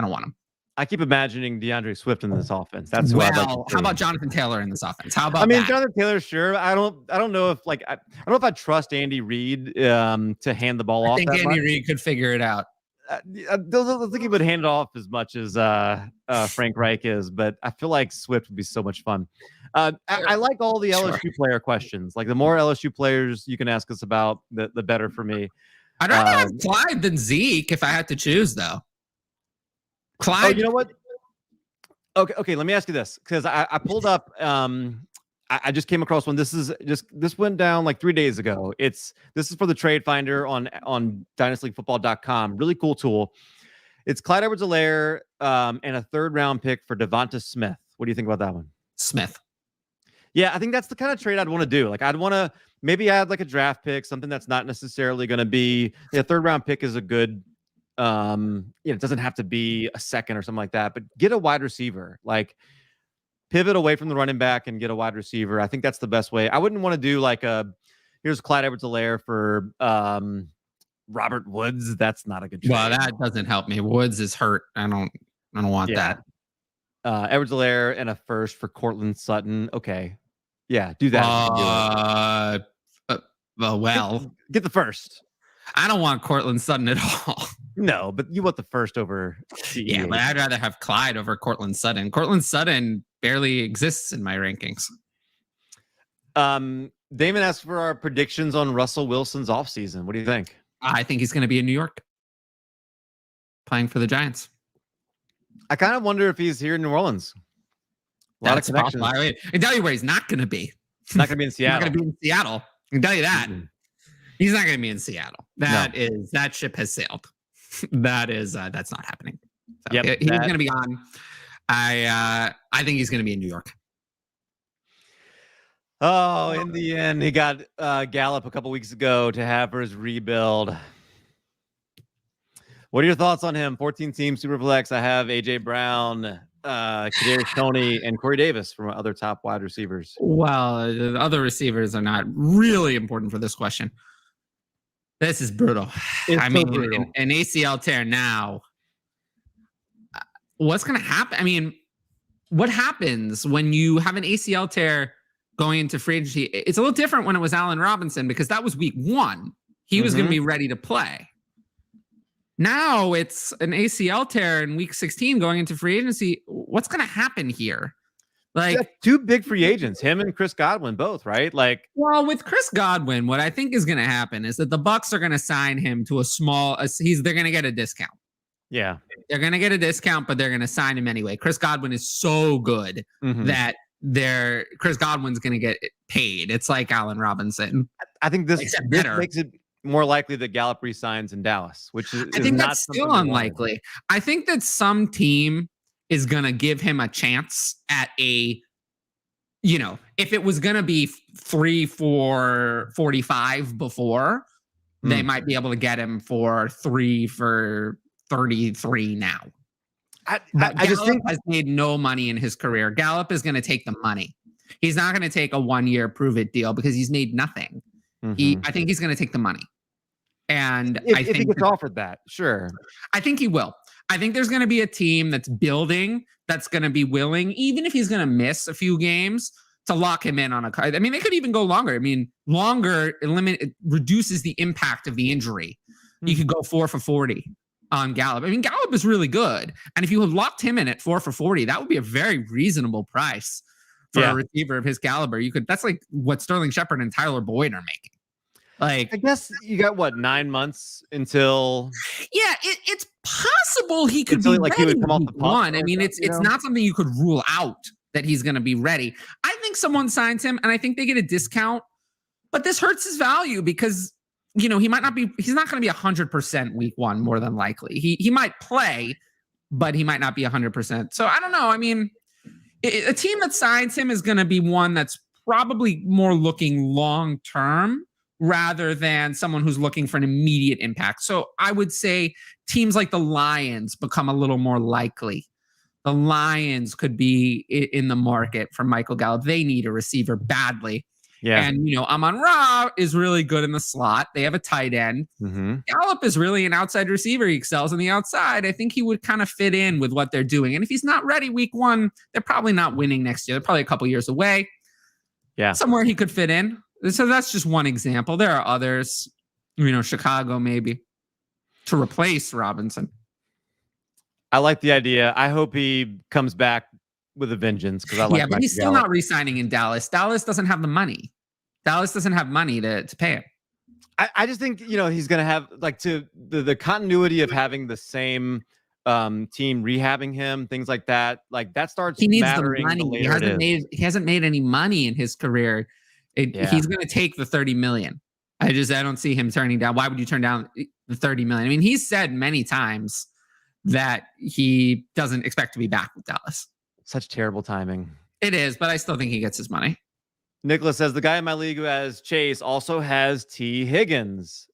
don't want him. I keep imagining DeAndre Swift in this offense. That's why. How about Jonathan Taylor in this offense? How about? Jonathan Taylor, sure. I don't know if I don't know if I trust Andy Reid to hand the ball off. I think Andy Reid could figure it out. I think he would hand it off as much as Frank Reich is, but I feel like Swift would be so much fun. I like all the LSU player questions. Like the more LSU players you can ask us about, the better for me. I'd rather have Clyde than Zeke if I had to choose, though. Clyde. Oh, you know what? Okay. Let me ask you this, because I pulled up. I just came across one. This went down like 3 days ago. This is for the Trade Finder on DynastyLeagueFootball.com. Really cool tool. It's Clyde Edwards-Helaire and a 3rd round pick for Devonta Smith. What do you think about that one? Smith. Yeah, I think that's the kind of trade I'd want to do. Like I'd want to maybe add like a draft pick, something that's not necessarily going to be a 3rd round pick is a good. It doesn't have to be a 2nd or something like that, but get a wide receiver, like pivot away from the running back and get a wide receiver. I think that's the best way. I wouldn't want to do like here's Clyde Edwards-Helaire for Robert Woods. That's not a good trade. Well, that doesn't help me. Woods is hurt. I don't want that. Edwards-Helaire and a 1st for Cortland Sutton. Okay. Yeah, do that. Get the 1st. I don't want Cortland Sutton at all. No, but you want the 1st over CEH. Yeah, but I'd rather have Clyde over Cortland Sutton. Cortland Sutton barely exists in my rankings. Damon asked for our predictions on Russell Wilson's offseason. What do you think? I think he's going to be in New York playing for the Giants. I kind of wonder if he's here in New Orleans. That's possible. I can tell you where he's not going to be. He's not going to be in Seattle. He's not going to be in Seattle. I can tell you that. He's not going to be in Seattle. That ship has sailed. That's not happening. So he's going to be on. I think he's going to be in New York. Oh, in the end, he got Gallup a couple weeks ago to have for his rebuild. What are your thoughts on him? 14 team Superflex. I have AJ Brown, Kadarius Toney, and Corey Davis from other top wide receivers. Well, the other receivers are not really important for this question. This is brutal. Brutal. An ACL tear now. What's going to happen? I mean, what happens when you have an ACL tear going into free agency? It's a little different when it was Allen Robinson because that was week 1. He was going to be ready to play. Now it's an ACL tear in week 16 going into free agency. What's going to happen here? Like, two big free agents, him and Chris Godwin, both, right? Like, well, with Chris Godwin, what I think is going to happen is that the Bucs are going to sign him to they're going to get a discount. Yeah. They're going to get a discount, but they're going to sign him anyway. Chris Godwin is so good that Chris Godwin's going to get paid. It's like Allen Robinson. I think this makes it more likely that Gallup resigns in Dallas, which is I think that's still unlikely. I think that some team is going to give him a chance at if it was going to be 3 for 45 before, they might be able to get him for 3 for 33 now. I just think has made no money in his career. Gallup is going to take the money. He's not going to take a 1-year prove it deal because he's made nothing. I think he's going to take the money. And if he gets offered that, sure. I think he will. I think there's going to be a team that's building that's going to be willing, even if he's going to miss a few games, to lock him in on a card. I mean, they could even go longer. I mean, longer it reduces the impact of the injury. You could go 4 for 40 on Gallup. I mean, Gallup is really good. And if you had locked him in at 4 for 40, that would be a very reasonable price for a receiver of his caliber. That's like what Sterling Shepard and Tyler Boyd are making. Like, I guess you got 9 months until. Yeah, it's possible he could be ready. He would come off the one. I mean, it's not something you could rule out that he's going to be ready. I think someone signs him, and I think they get a discount. But this hurts his value because he's not going to be 100% week 1 more than likely. He might play, but he might not be 100%. So I don't know. I mean, a team that signs him is going to be one that's probably more looking long term rather than someone who's looking for an immediate impact. So I would say teams like the Lions become a little more likely. The Lions could be in the market for Michael Gallup. They need a receiver badly. Yeah. And, Amon-Ra is really good in the slot. They have a tight end. Gallup is really an outside receiver. He excels on the outside. I think he would kind of fit in with what they're doing. And if he's not ready week 1, they're probably not winning next year. They're probably a couple years away. Yeah. Somewhere he could fit in. So that's just one example. There are others, Chicago maybe, to replace Robinson. I like the idea. I hope he comes back with a vengeance because I like. Yeah, but he's still not re-signing in Dallas. Dallas doesn't have the money. Dallas doesn't have money to pay him. I just think he's going to have the continuity of having the same team rehabbing him, things like that. Like that starts. He needs the money. He hasn't made any money in his career. He's going to take the $30 million. I don't see him turning down. Why would you turn down the $30 million? I mean, he's said many times that he doesn't expect to be back with Dallas. Such terrible timing. It is, but I still think he gets his money. Nicholas says the guy in my league who has Chase also has T. Higgins.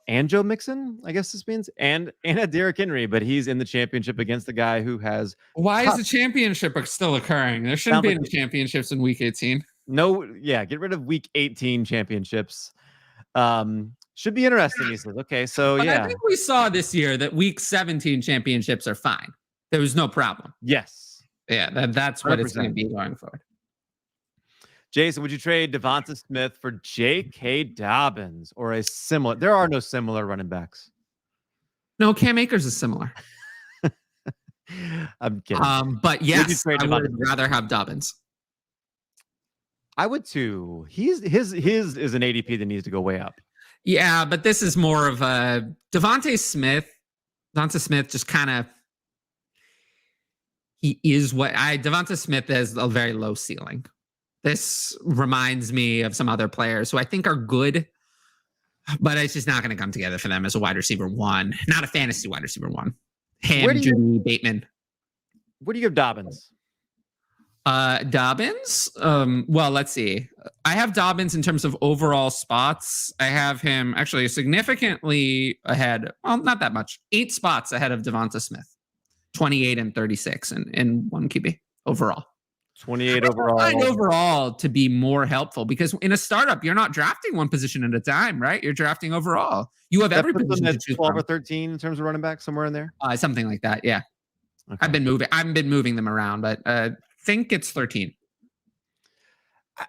And Joe Mixon, I guess this means, and a Derrick Henry, but he's in the championship against the guy who has. Why is the championship still occurring? There shouldn't be any championships in week 18. No, get rid of week 18 championships. Should be interesting. He says, okay, so but I think we saw this year that week 17 championships are fine. There was no problem. Yes. Yeah, that's what 100%. It's going to be going forward. Jason, would you trade Devonta Smith for J.K. Dobbins or a similar? There are no similar running backs. No, Cam Akers is similar. I'm kidding. But yes, I would rather have Dobbins. I would too. His is an ADP that needs to go way up. Yeah, but this is more of a Devonta Smith. Devonta Smith just kind of Devonta Smith has a very low ceiling. This reminds me of some other players who I think are good, but it's just not going to come together for them as a wide receiver 1, not a fantasy wide receiver 1. Judy, Bateman. Where do you give Dobbins? Dobbins? Well, let's see. I have Dobbins in terms of overall spots. I have him actually significantly ahead. Well, not that much. 8 spots ahead of Devonta Smith. 28 and 36 in 1 QB overall. 28 overall. Overall to be more helpful because in a startup, you're not drafting one position at a time, right? You're drafting overall. You have every position to choose 12 from. or 13 in terms of running back, somewhere in there. Something like that. Yeah. Okay. I've been moving them around, but think it's 13.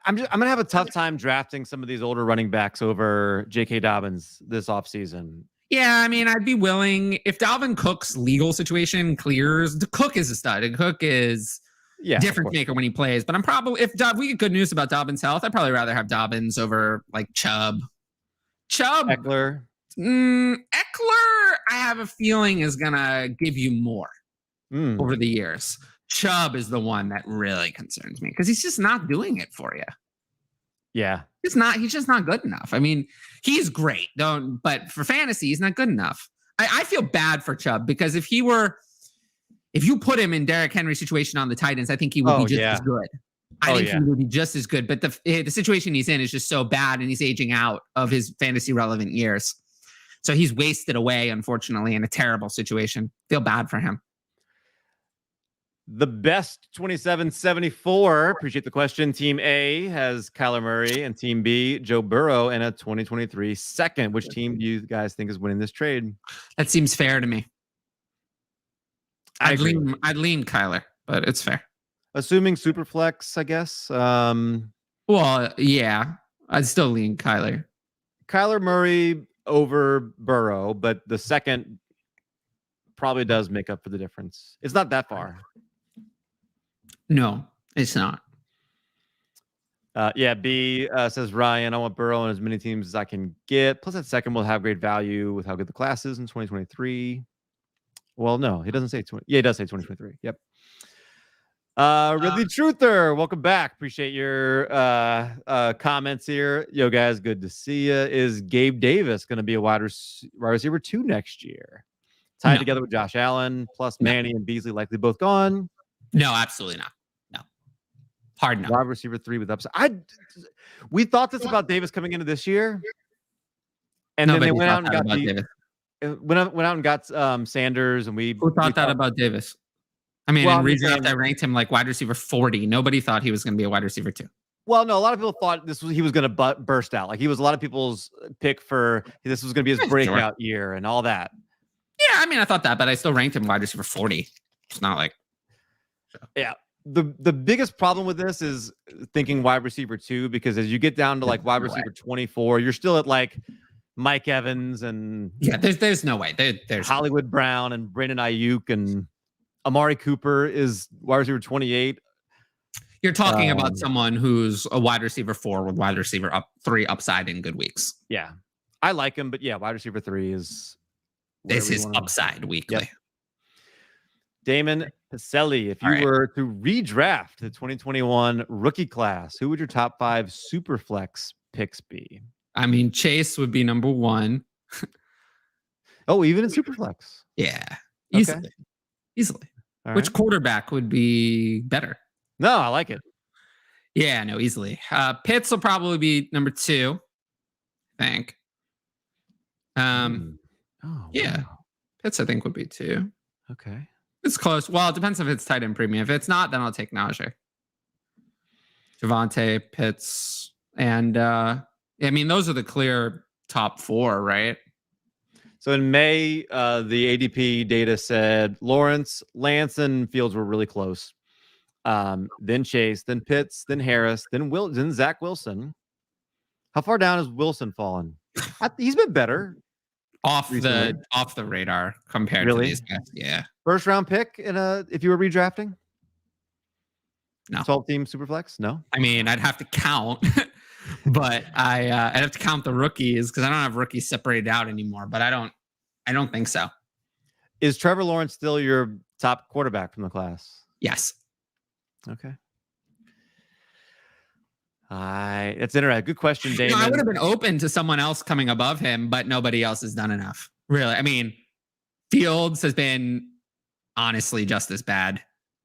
I'm going to have a tough time drafting some of these older running backs over J.K. Dobbins this offseason. Yeah, I mean, I'd be willing if Dalvin Cook's legal situation clears. Cook is a stud, and Cook is difference maker when he plays. But I'm probably if we get good news about Dobbins' health, I'd probably rather have Dobbins over like Chubb. Eckler. Eckler, I have a feeling is gonna give you more over the years. Chubb is the one that really concerns me because he's just not doing it for you. Yeah. He's just not good enough. I mean, he's great, but for fantasy, he's not good enough. I feel bad for Chubb because if you put him in Derrick Henry's situation on the Titans, I think he would be just as good. I think he would be just as good. But the situation he's in is just so bad, and he's aging out of his fantasy relevant years. So he's wasted away, unfortunately, in a terrible situation. Feel bad for him. The best 2774. Appreciate the question. Team A has Kyler Murray, and Team B, Joe Burrow, and a 2023 second. Which team do you guys think is winning this trade? That seems fair to me. I'd lean Kyler, but it's fair. Assuming Superflex, I guess. Well, yeah, I'd still lean Kyler. Kyler Murray over Burrow, but the second probably does make up for the difference. It's not that far. No, it's not. B says Ryan, I want Burrow on as many teams as I can get. Plus, that second will have great value with how good the class is in 2023. Well, no, he doesn't say 20. Yeah, he does say 2023. Yep. Ridley Truther, welcome back. Appreciate your comments here. Yo, guys, good to see you. Is Gabe Davis going to be a wide receiver 2 next year? Tied together with Josh Allen, plus Manny and Beasley likely both gone? No, absolutely not. No. Hard no. Wide receiver 3 with upside. We thought this about Davis coming into this year. And then they went out and got Sanders, and Who thought that about Davis? I mean, in redraft, I ranked him like wide receiver 40. Nobody thought he was going to be a wide receiver 2. Well, no, a lot of people thought he was going to burst out. Like he was a lot of people's pick for this was going to be his breakout year and all that. Yeah, I mean, I thought that, but I still ranked him wide receiver 40. It's not like. Yeah. The biggest problem with this is thinking wide receiver 2, because as you get down to like wide receiver 24, you're still at like Mike Evans and there's no way. There's Hollywood Brown and Brandon Ayuk and Amari Cooper is wide receiver 28. You're talking about someone who's a wide receiver 4 with wide receiver 3 upside in good weeks. Yeah. I like him, but wide receiver 3 is his upside weekly. Yep. Damon Pacelli, if you were to redraft the 2021 rookie class, who would your top 5 super flex picks be? I mean, Chase would be number 1. Oh, even in super flex? Yeah. Easily. All Which quarterback would be better? No, I like it. Yeah, no, easily. Pitts will probably be number 2, I think. Yeah. Pitts, I think, would be 2. Okay. It's close. Well, it depends if it's tight end premium. If it's not, then I'll take Najee. Javonte, Pitts, and I mean, those are the clear top 4, right? So in May, the ADP data said Lance, and Fields were really close. Then Chase, then Pitts, then Harris, then Zach Wilson. How far down has Wilson fallen? He's been better. Off the radar compared to these guys. Yeah. First round pick if you were redrafting? No. 12-team Superflex? No. I mean, I'd have to count, but I'd have to count the rookies because I don't have rookies separated out anymore. But I don't think so. Is Trevor Lawrence still your top quarterback from the class? Yes. Okay. That's interesting. Good question, Damon. I would have been open to someone else coming above him, but nobody else has done enough. Really. I mean, Fields has been honestly just as bad,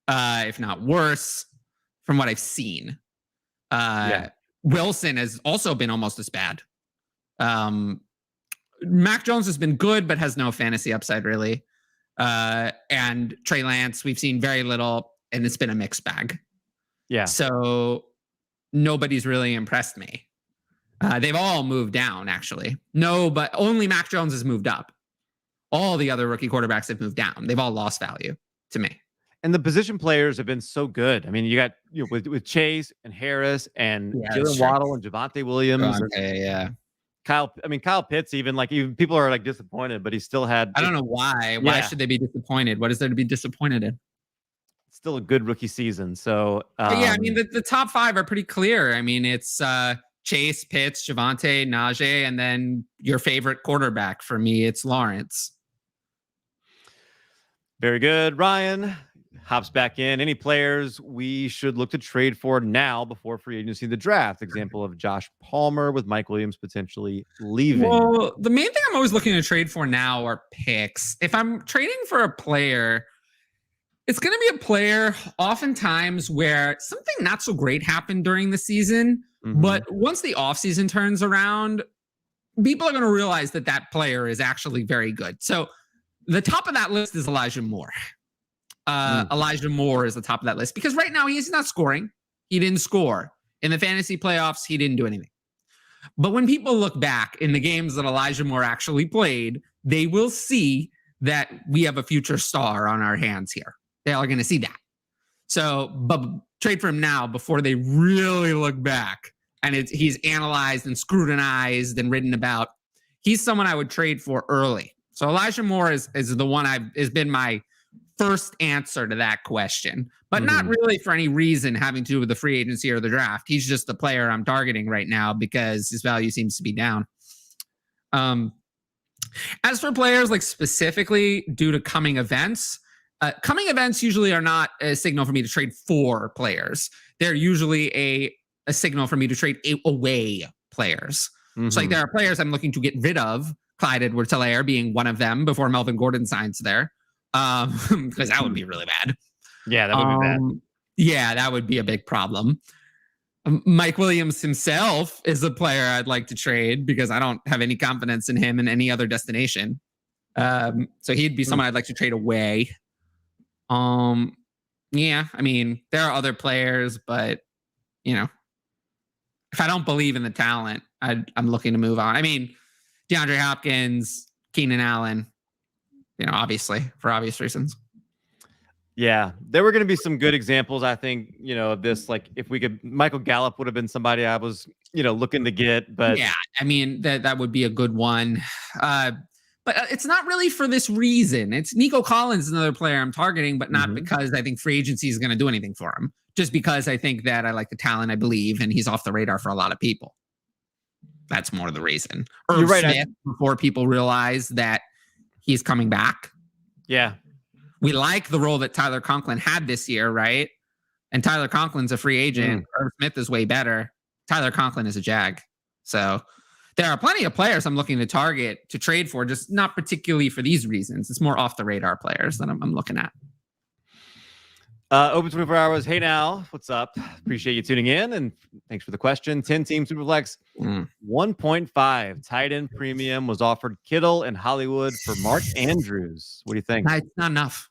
if not worse, from what I've seen. Wilson has also been almost as bad. Mac Jones has been good, but has no fantasy upside, really. And Trey Lance, we've seen very little, and it's been a mixed bag. Yeah. So nobody's really impressed me. They've all moved down, actually. No, but only Mac Jones has moved up. All the other rookie quarterbacks have moved down. They've all lost value to me. And the position players have been so good. I mean, you got with Chase and Harris and Jalen Waddle and Javonte Williams. Yeah. Kyle Pitts, even people are like disappointed, but he still had. I don't know why. Why should they be disappointed? What is there to be disappointed in? Still a good rookie season. So yeah, I mean the top 5 are pretty clear. I mean it's Chase, Pitts, Javonte, Najee, and then your favorite quarterback. For me, it's Lawrence. Very good. Ryan hops back in. Any players we should look to trade for now before free agency, the draft? Example of Josh Palmer with Mike Williams potentially leaving. Well, the main thing I'm always looking to trade for now are picks. If I'm trading for a player, it's going to be a player oftentimes where something not so great happened during the season. Mm-hmm. But once the offseason turns around, people are going to realize that that player is actually very good. So the top of that list is Elijah Moore. Elijah Moore is the top of that list because right now he's not scoring. He didn't score. In the fantasy playoffs, he didn't do anything. But when people look back in the games that Elijah Moore actually played, they will see that we have a future star on our hands here. They are going to see that. So, but trade for him now before they really look back and he's analyzed and scrutinized and written about. He's someone I would trade for early. So Elijah Moore is the one has been my first answer to that question, but not really for any reason having to do with the free agency or the draft. He's just the player I'm targeting right now because his value seems to be down. As for players like specifically due to coming events usually are not a signal for me to trade for players. They're usually a signal for me to trade away players. So like there are players I'm looking to get rid of, Clyde Edwards-Helaire being one of them before Melvin Gordon signs there. Because that would be really bad. Yeah, that would be bad. Yeah, that would be a big problem. Mike Williams himself is a player I'd like to trade because I don't have any confidence in him in any other destination. So he'd be someone I'd like to trade away. Yeah, I mean, there are other players, but if I don't believe in the talent, I'm looking to move on. I mean, DeAndre Hopkins, Keenan Allen, obviously for obvious reasons. Yeah, there were going to be some good examples, I think, of this. Like if we could, Michael Gallup would have been somebody I was, looking to get. But yeah, I mean, that would be a good one. But it's not really for this reason. It's Nico Collins, another player I'm targeting, but not because I think free agency is going to do anything for him. Just because I think that I like the talent, I believe, and he's off the radar for a lot of people. That's more the reason. You're right. Smith, before people realize that he's coming back. Yeah. We like the role that Tyler Conklin had this year, right? And Tyler Conklin's a free agent. Irv Smith is way better. Tyler Conklin is a Jag. So there are plenty of players I'm looking to target to trade for, just not particularly for these reasons. It's more off the radar players that I'm looking at. Open 24 hours. Hey now, what's up? Appreciate you tuning in and thanks for the question. 10-team Superflex 1.5 tight end premium was offered Kittle and Hollywood for Mark Andrews. What do you think? It's not enough.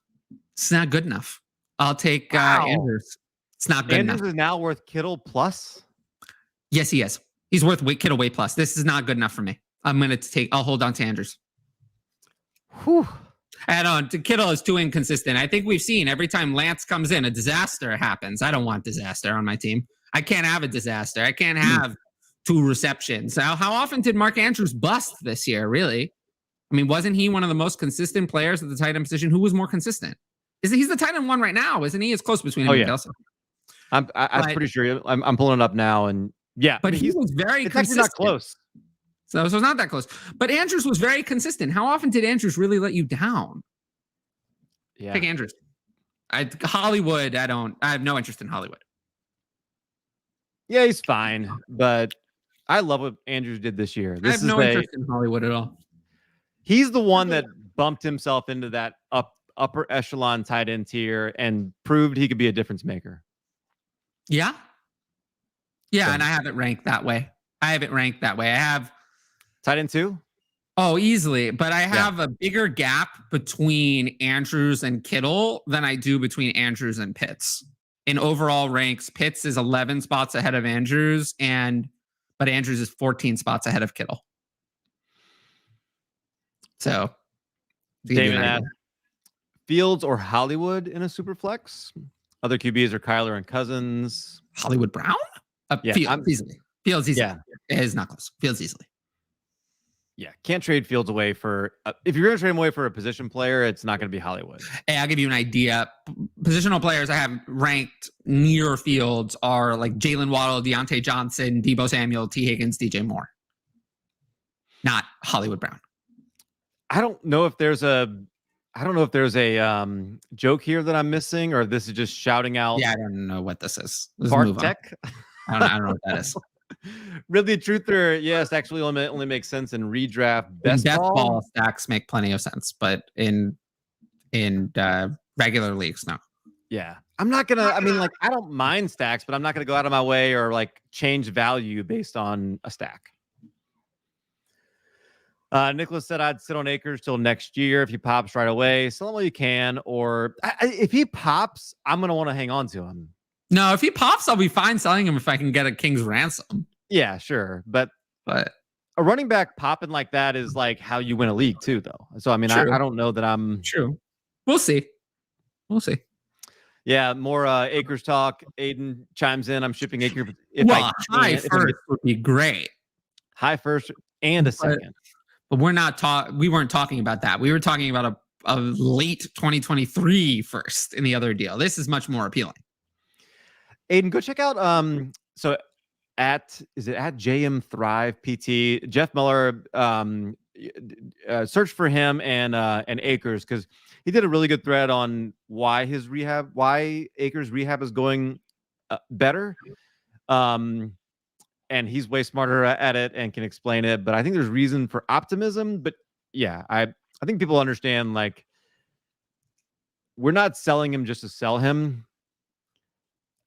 It's not good enough. I'll take Andrews. It's not good enough. Andrews is now worth Kittle plus? Yes, he is. He's worth Kittle way plus. This is not good enough for me. I'll hold on to Andrews. Whew. Kittle is too inconsistent. I think we've seen every time Lance comes in, a disaster happens. I don't want disaster on my team. I can't have a disaster. I can't have 2 receptions. How often did Mark Andrews bust this year, really? I mean, wasn't he one of the most consistent players at the tight end position? Who was more consistent? He's the tight end 1 right now, isn't he? It's close between him and Kelce. I'm pretty sure. I'm pulling it up now, and yeah. But he was very consistent. It's actually not close. So it's not that close. But Andrews was very consistent. How often did Andrews really let you down? Yeah. Pick Andrews. Hollywood, I have no interest in Hollywood. Yeah, he's fine. But I love what Andrews did this year. I have no interest in Hollywood at all. He's the one that bumped himself into that upper echelon tight end tier and proved he could be a difference maker. Yeah. Yeah, and I have it ranked that way. I have tight end 2? Oh, easily. But I have a bigger gap between Andrews and Kittle than I do between Andrews and Pitts. In overall ranks, Pitts is 11 spots ahead of Andrews, but Andrews is 14 spots ahead of Kittle. So, David asked, Fields or Hollywood in a super flex? Other QBs are Kyler and Cousins. Hollywood Brown? Fields easily. Fields easily. Yeah. It is not close. Fields easily. Yeah, can't trade Fields away for if you're going to trade him away for a position player, it's not going to be Hollywood. Hey, I'll give you an idea. Positional players I have ranked near Fields are like Jalen Waddle, Deontay Johnson, Deebo Samuel, T. Higgins, DJ Moore. Not Hollywood Brown. I don't know if there's a joke here that I'm missing, or this is just shouting out. Yeah, I don't know what this is. Park Tech. I don't know what that is. Really, truther, yes, actually only makes sense in redraft. Best ball stacks make plenty of sense, but in regular leagues, no. Yeah, I'm not gonna. I mean, like, I don't mind stacks, but I'm not gonna go out of my way or like change value based on a stack. Nicholas said I'd sit on Akers till next year if he pops right away. Sell him while you can, or if he pops, I'm gonna want to hang on to him. No, if he pops, I'll be fine selling him if I can get a king's ransom. Yeah, sure, but a running back popping like that is like how you win a league too, though. So I mean, I don't know that I'm true. We'll see. Yeah, more Akers talk. Aiden chimes in. I'm shipping Akers. High first would be great. High first and a second. But we weren't talking about that. We were talking about a late 2023 first in the other deal. This is much more appealing. Aiden, go check out so is it at JM Thrive PT? Jeff Miller search for him and Akers, because he did a really good thread on why Akers rehab is going better. And he's way smarter at it and can explain it. But I think there's reason for optimism. But yeah, I think people understand, like, we're not selling him just to sell him.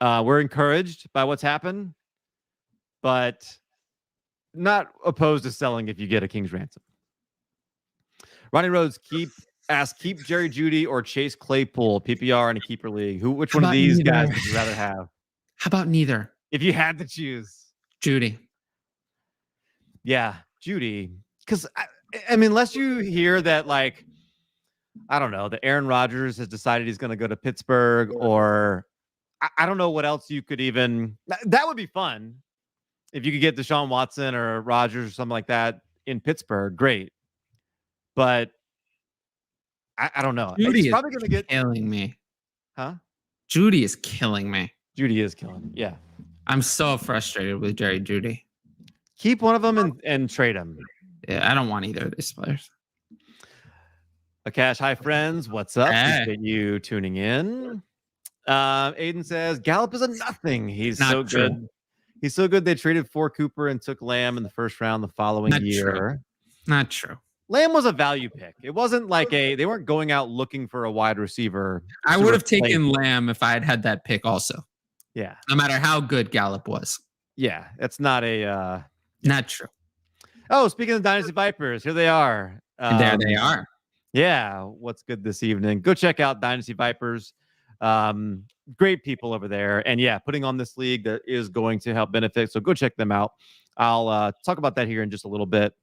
We're encouraged by what's happened, but not opposed to selling if you get a king's ransom. Ronnie Rhodes, keep Jerry Jeudy or Chase Claypool, PPR in a keeper league. Which one of these guys would you rather have? How about neither? If you had to choose. Jeudy. Yeah, Jeudy. Because, I mean, unless you hear that, like, I don't know, that Aaron Rodgers has decided he's going to go to Pittsburgh, or I don't know what else you could even... That would be fun. If you could get Deshaun Watson or Rodgers or something like that in Pittsburgh, great. But I don't know. Jeudy is probably going to get killing me. Huh? Jeudy is killing me. Jeudy is killing me. Yeah. I'm so frustrated with Jerry Jeudy. Keep one of them and trade him. Yeah, I don't want either of these players. Akash, hi friends. What's up? Appreciate you tuning in. Aiden says Gallup is a nothing. He's not so true. Good. He's so good they traded for Cooper and took Lamb in the first round the following year. True. Not true. Lamb was a value pick. It wasn't like they weren't going out looking for a wide receiver. I would have taken Lamb if I had had that pick also. Yeah. No matter how good Gallup was. Yeah. That's not a... Not true. Oh, speaking of Dynasty Vipers, here they are. There they are. Yeah. What's good this evening? Go check out Dynasty Vipers. Great people over there. And yeah, putting on this league that is going to help benefit. So go check them out. I'll talk about that here in just a little bit.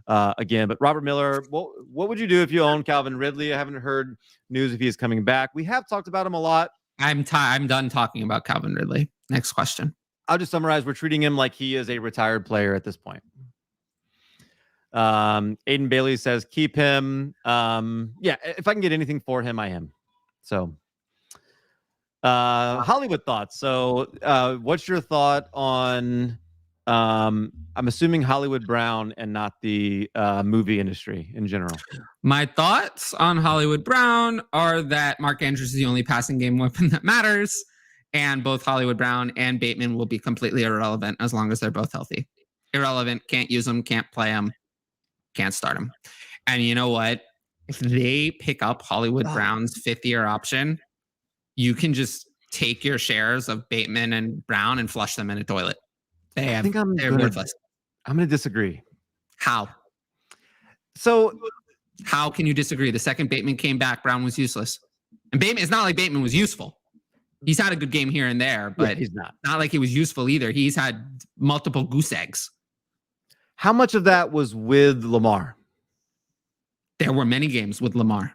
Again, but Robert Miller, what would you do if you own Calvin Ridley? I haven't heard news if he is coming back. We have talked about him a lot. I'm done talking about Calvin Ridley. Next question. I'll just summarize. We're treating him like he is a retired player at this point. Aiden Bailey says, keep him. Yeah, if I can get anything for him, I am. So Hollywood thoughts. So what's your thought on I'm assuming Hollywood Brown and not the movie industry in general? My thoughts on Hollywood Brown are that Mark Andrews is the only passing game weapon that matters, and both Hollywood Brown and Bateman will be completely irrelevant as long as they're both healthy. Irrelevant, can't use them, can't play them, can't start them. And you know what? If they pick up Hollywood Brown's fifth-year option, you can just take your shares of Bateman and Brown and flush them in a toilet. They're worthless. I'm going to disagree. How? So how can you disagree? The second Bateman came back, Brown was useless. And Bateman, it's not like Bateman was useful. He's had a good game here and there, but he's not like he was useful either. He's had multiple goose eggs. How much of that was with Lamar? There were many games with Lamar.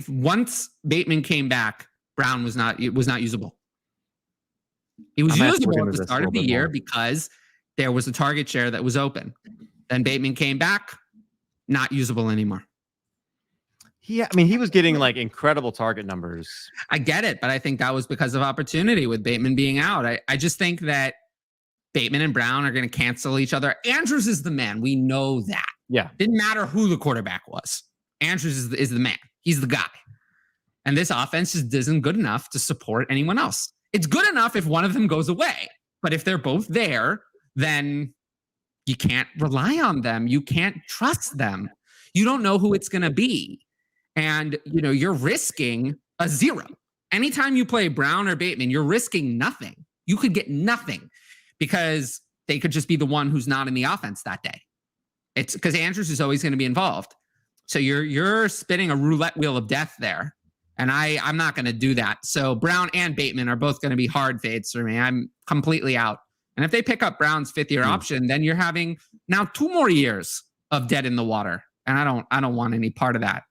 Once Bateman came back, Brown was not usable. He was usable at the start of the year because there was a target share that was open. Then Bateman came back, not usable anymore. Yeah, I mean, he was getting like incredible target numbers. I get it, but I think that was because of opportunity with Bateman being out. I just think that Bateman and Brown are going to cancel each other. Andrews is the man. We know that. Yeah. Didn't matter who the quarterback was. Andrews is the man. He's the guy. And this offense just isn't good enough to support anyone else. It's good enough if one of them goes away. But if they're both there, then you can't rely on them. You can't trust them. You don't know who it's going to be. And, you're risking a 0. Anytime you play Brown or Bateman, you're risking nothing. You could get nothing because they could just be the one who's not in the offense that day. It's because Andrews is always going to be involved. So you're spinning a roulette wheel of death there. And I'm not going to do that. So Brown and Bateman are both going to be hard fades for me. I'm completely out. And if they pick up Brown's 5th-year option, then you're having now 2 more years of dead in the water. And I don't want any part of that.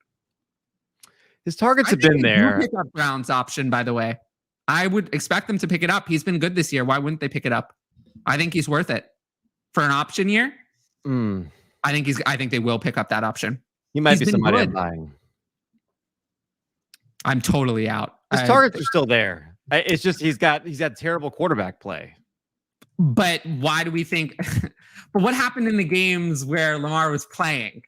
His targets have been there. Pick up Brown's option, by the way. I would expect them to pick it up. He's been good this year. Why wouldn't they pick it up? I think he's worth it for an option year. I think they will pick up that option. He might be somebody I'm buying. I'm totally out. His targets are still there. It's just he's had terrible quarterback play. But why do we think? But what happened in the games where Lamar was playing?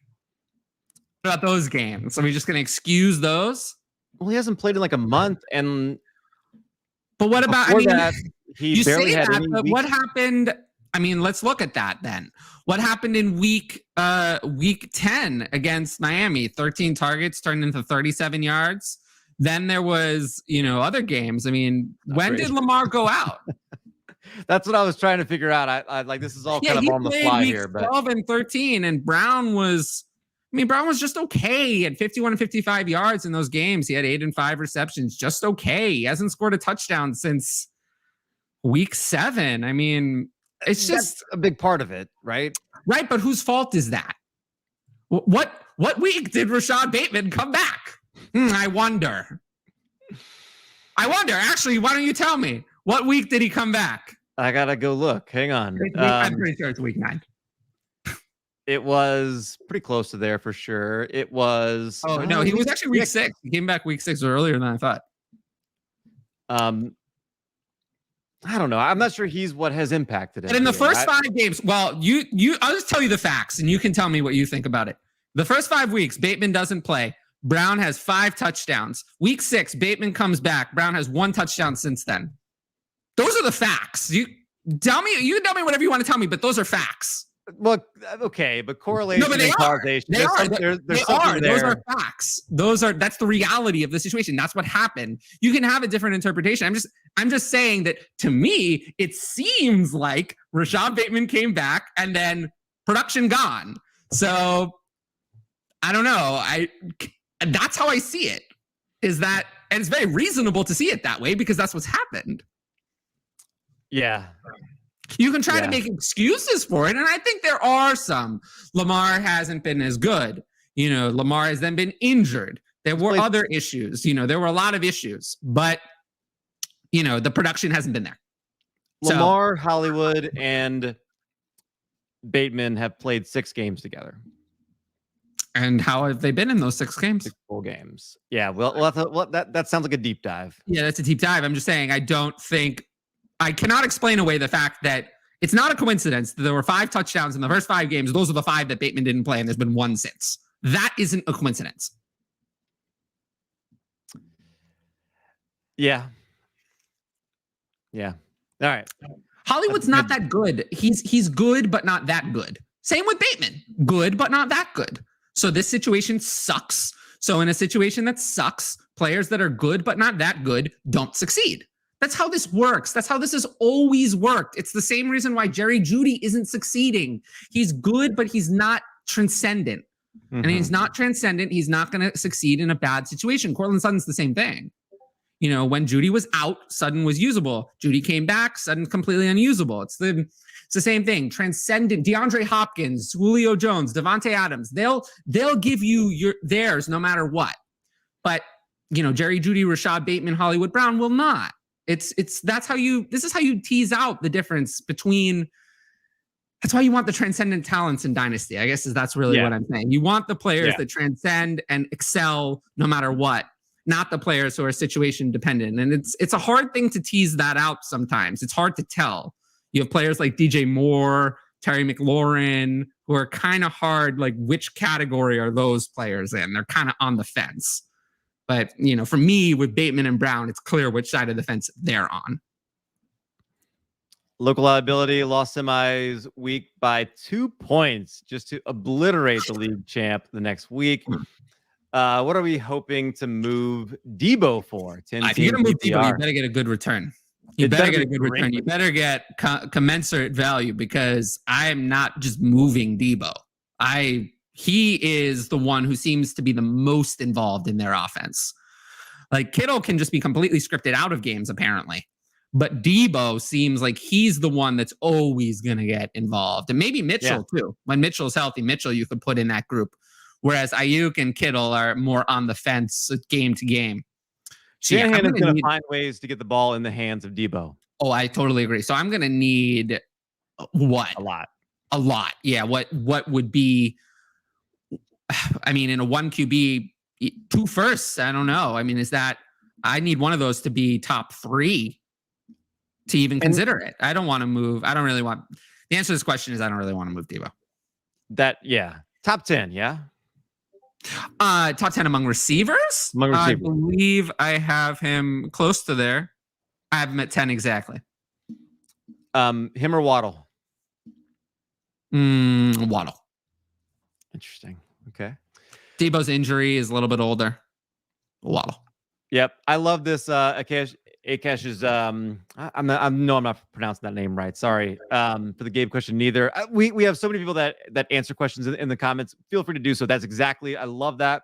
What about those games? Are we just going to excuse those? Well, he hasn't played in like a month, and but what about? That, he barely had any. But what happened? I mean, let's look at that then. What happened in week 10 against Miami? 13 targets turned into 37 yards. Then there was, other games. I mean, when did Lamar go out? That's what I was trying to figure out. I like this is all kind of on the fly here. But 12 and 13, and Brown was just okay. He had 51 and 55 yards in those games. He had 8 and 5 receptions, just okay. He hasn't scored a touchdown since week 7. I mean, it's just that's a big part of it, right? Right, but whose fault is that? What week did Rashad Bateman come back? I wonder. Actually, why don't you tell me? What week did he come back? I gotta go look. Hang on. I'm pretty sure it's week 9. It was pretty close to there for sure. It was. Oh no, he was actually week 6. He came back week 6 earlier than I thought. I don't know. I'm not sure he's what has impacted it. But in the first 5 games, well, I'll just tell you the facts, and you can tell me what you think about it. The first 5 weeks, Bateman doesn't play. Brown has 5 touchdowns. Week 6, Bateman comes back. Brown has 1 touchdown since then. Those are the facts. You can tell me whatever you want to tell me, but those are facts. Well, okay, but correlation no, but and causation. They are. There's something there. Those are facts. That's the reality of the situation. That's what happened. You can have a different interpretation. I'm just saying that to me, it seems like Rashad Bateman came back and then production gone. So I don't know. That's how I see it. Is that, and it's very reasonable to see it that way because that's what's happened. Yeah. You can try to make excuses for it, and I think there are some. Lamar hasn't been as good. Lamar has then been injured. There were other issues. There were a lot of issues, but the production hasn't been there. Lamar, Hollywood, and Bateman have played 6 games together. And how have they been in those 6 games? 6 full games. Yeah, well, that sounds like a deep dive. Yeah, that's a deep dive. I'm just saying I cannot explain away the fact that it's not a coincidence that there were 5 touchdowns in the first 5 games. Those are the 5 that Bateman didn't play, and there's been 1 since. That isn't a coincidence. Yeah. All right. Hollywood's not that good. He's good, but not that good. Same with Bateman. Good, but not that good. So this situation sucks. So in a situation that sucks, players that are good, but not that good don't succeed. That's how this works. That's how this has always worked. It's the same reason why Jerry Jeudy isn't succeeding. He's good, but he's not transcendent. Mm-hmm. And he's not transcendent. He's not going to succeed in a bad situation. Courtland Sutton's the same thing. When Jeudy was out, Sutton was usable. Jeudy came back, Sutton completely unusable. It's the same thing. Transcendent. DeAndre Hopkins, Julio Jones, Devontae Adams. They'll give you theirs no matter what. But Jerry Jeudy, Rashad Bateman, Hollywood Brown will not. This is how you tease out the difference between That's why you want the transcendent talents in Dynasty. I guess that's really what I'm saying. You want the players that transcend and excel no matter what, not the players who are situation dependent. And it's a hard thing to tease that out sometimes. It's hard to tell. You have players like DJ Moore, Terry McLaurin, who are kind of hard, like which category are those players in? They're kind of on the fence. But, for me, with Bateman and Brown, it's clear which side of the fence they're on. Local liability lost semis week by 2 points just to obliterate the league champ the next week. What are we hoping to move Debo for? If you're going to move Debo, you better get a good return. You better get a good return. You better get commensurate value, because I am not just moving Debo. He is the one who seems to be the most involved in their offense. Like Kittle can just be completely scripted out of games, apparently. But Debo seems like he's the one that's always going to get involved. And maybe Mitchell, too. When Mitchell's healthy, Mitchell you could put in that group. Whereas Ayuk and Kittle are more on the fence game to game. Shanahan is going to find ways to get the ball in the hands of Debo. Oh, I totally agree. So I'm going to need what? A lot. Yeah. What would be, in a 1 QB, 2 firsts? I don't know. I need one of those to be top 3 to even consider it. I don't want to move. The answer to this question is I don't really want to move Debo. Top 10. Yeah. Top 10 among receivers? I believe I have him close to there. I have him at 10 exactly. Him or Waddle? Waddle. Interesting. Okay. Debo's injury is a little bit older. Waddle. Yep. I love this. Akash is I'm not pronouncing that name right. Sorry. For the Gabe question neither. We have so many people that answer questions in the comments. Feel free to do so. That's exactly. I love that.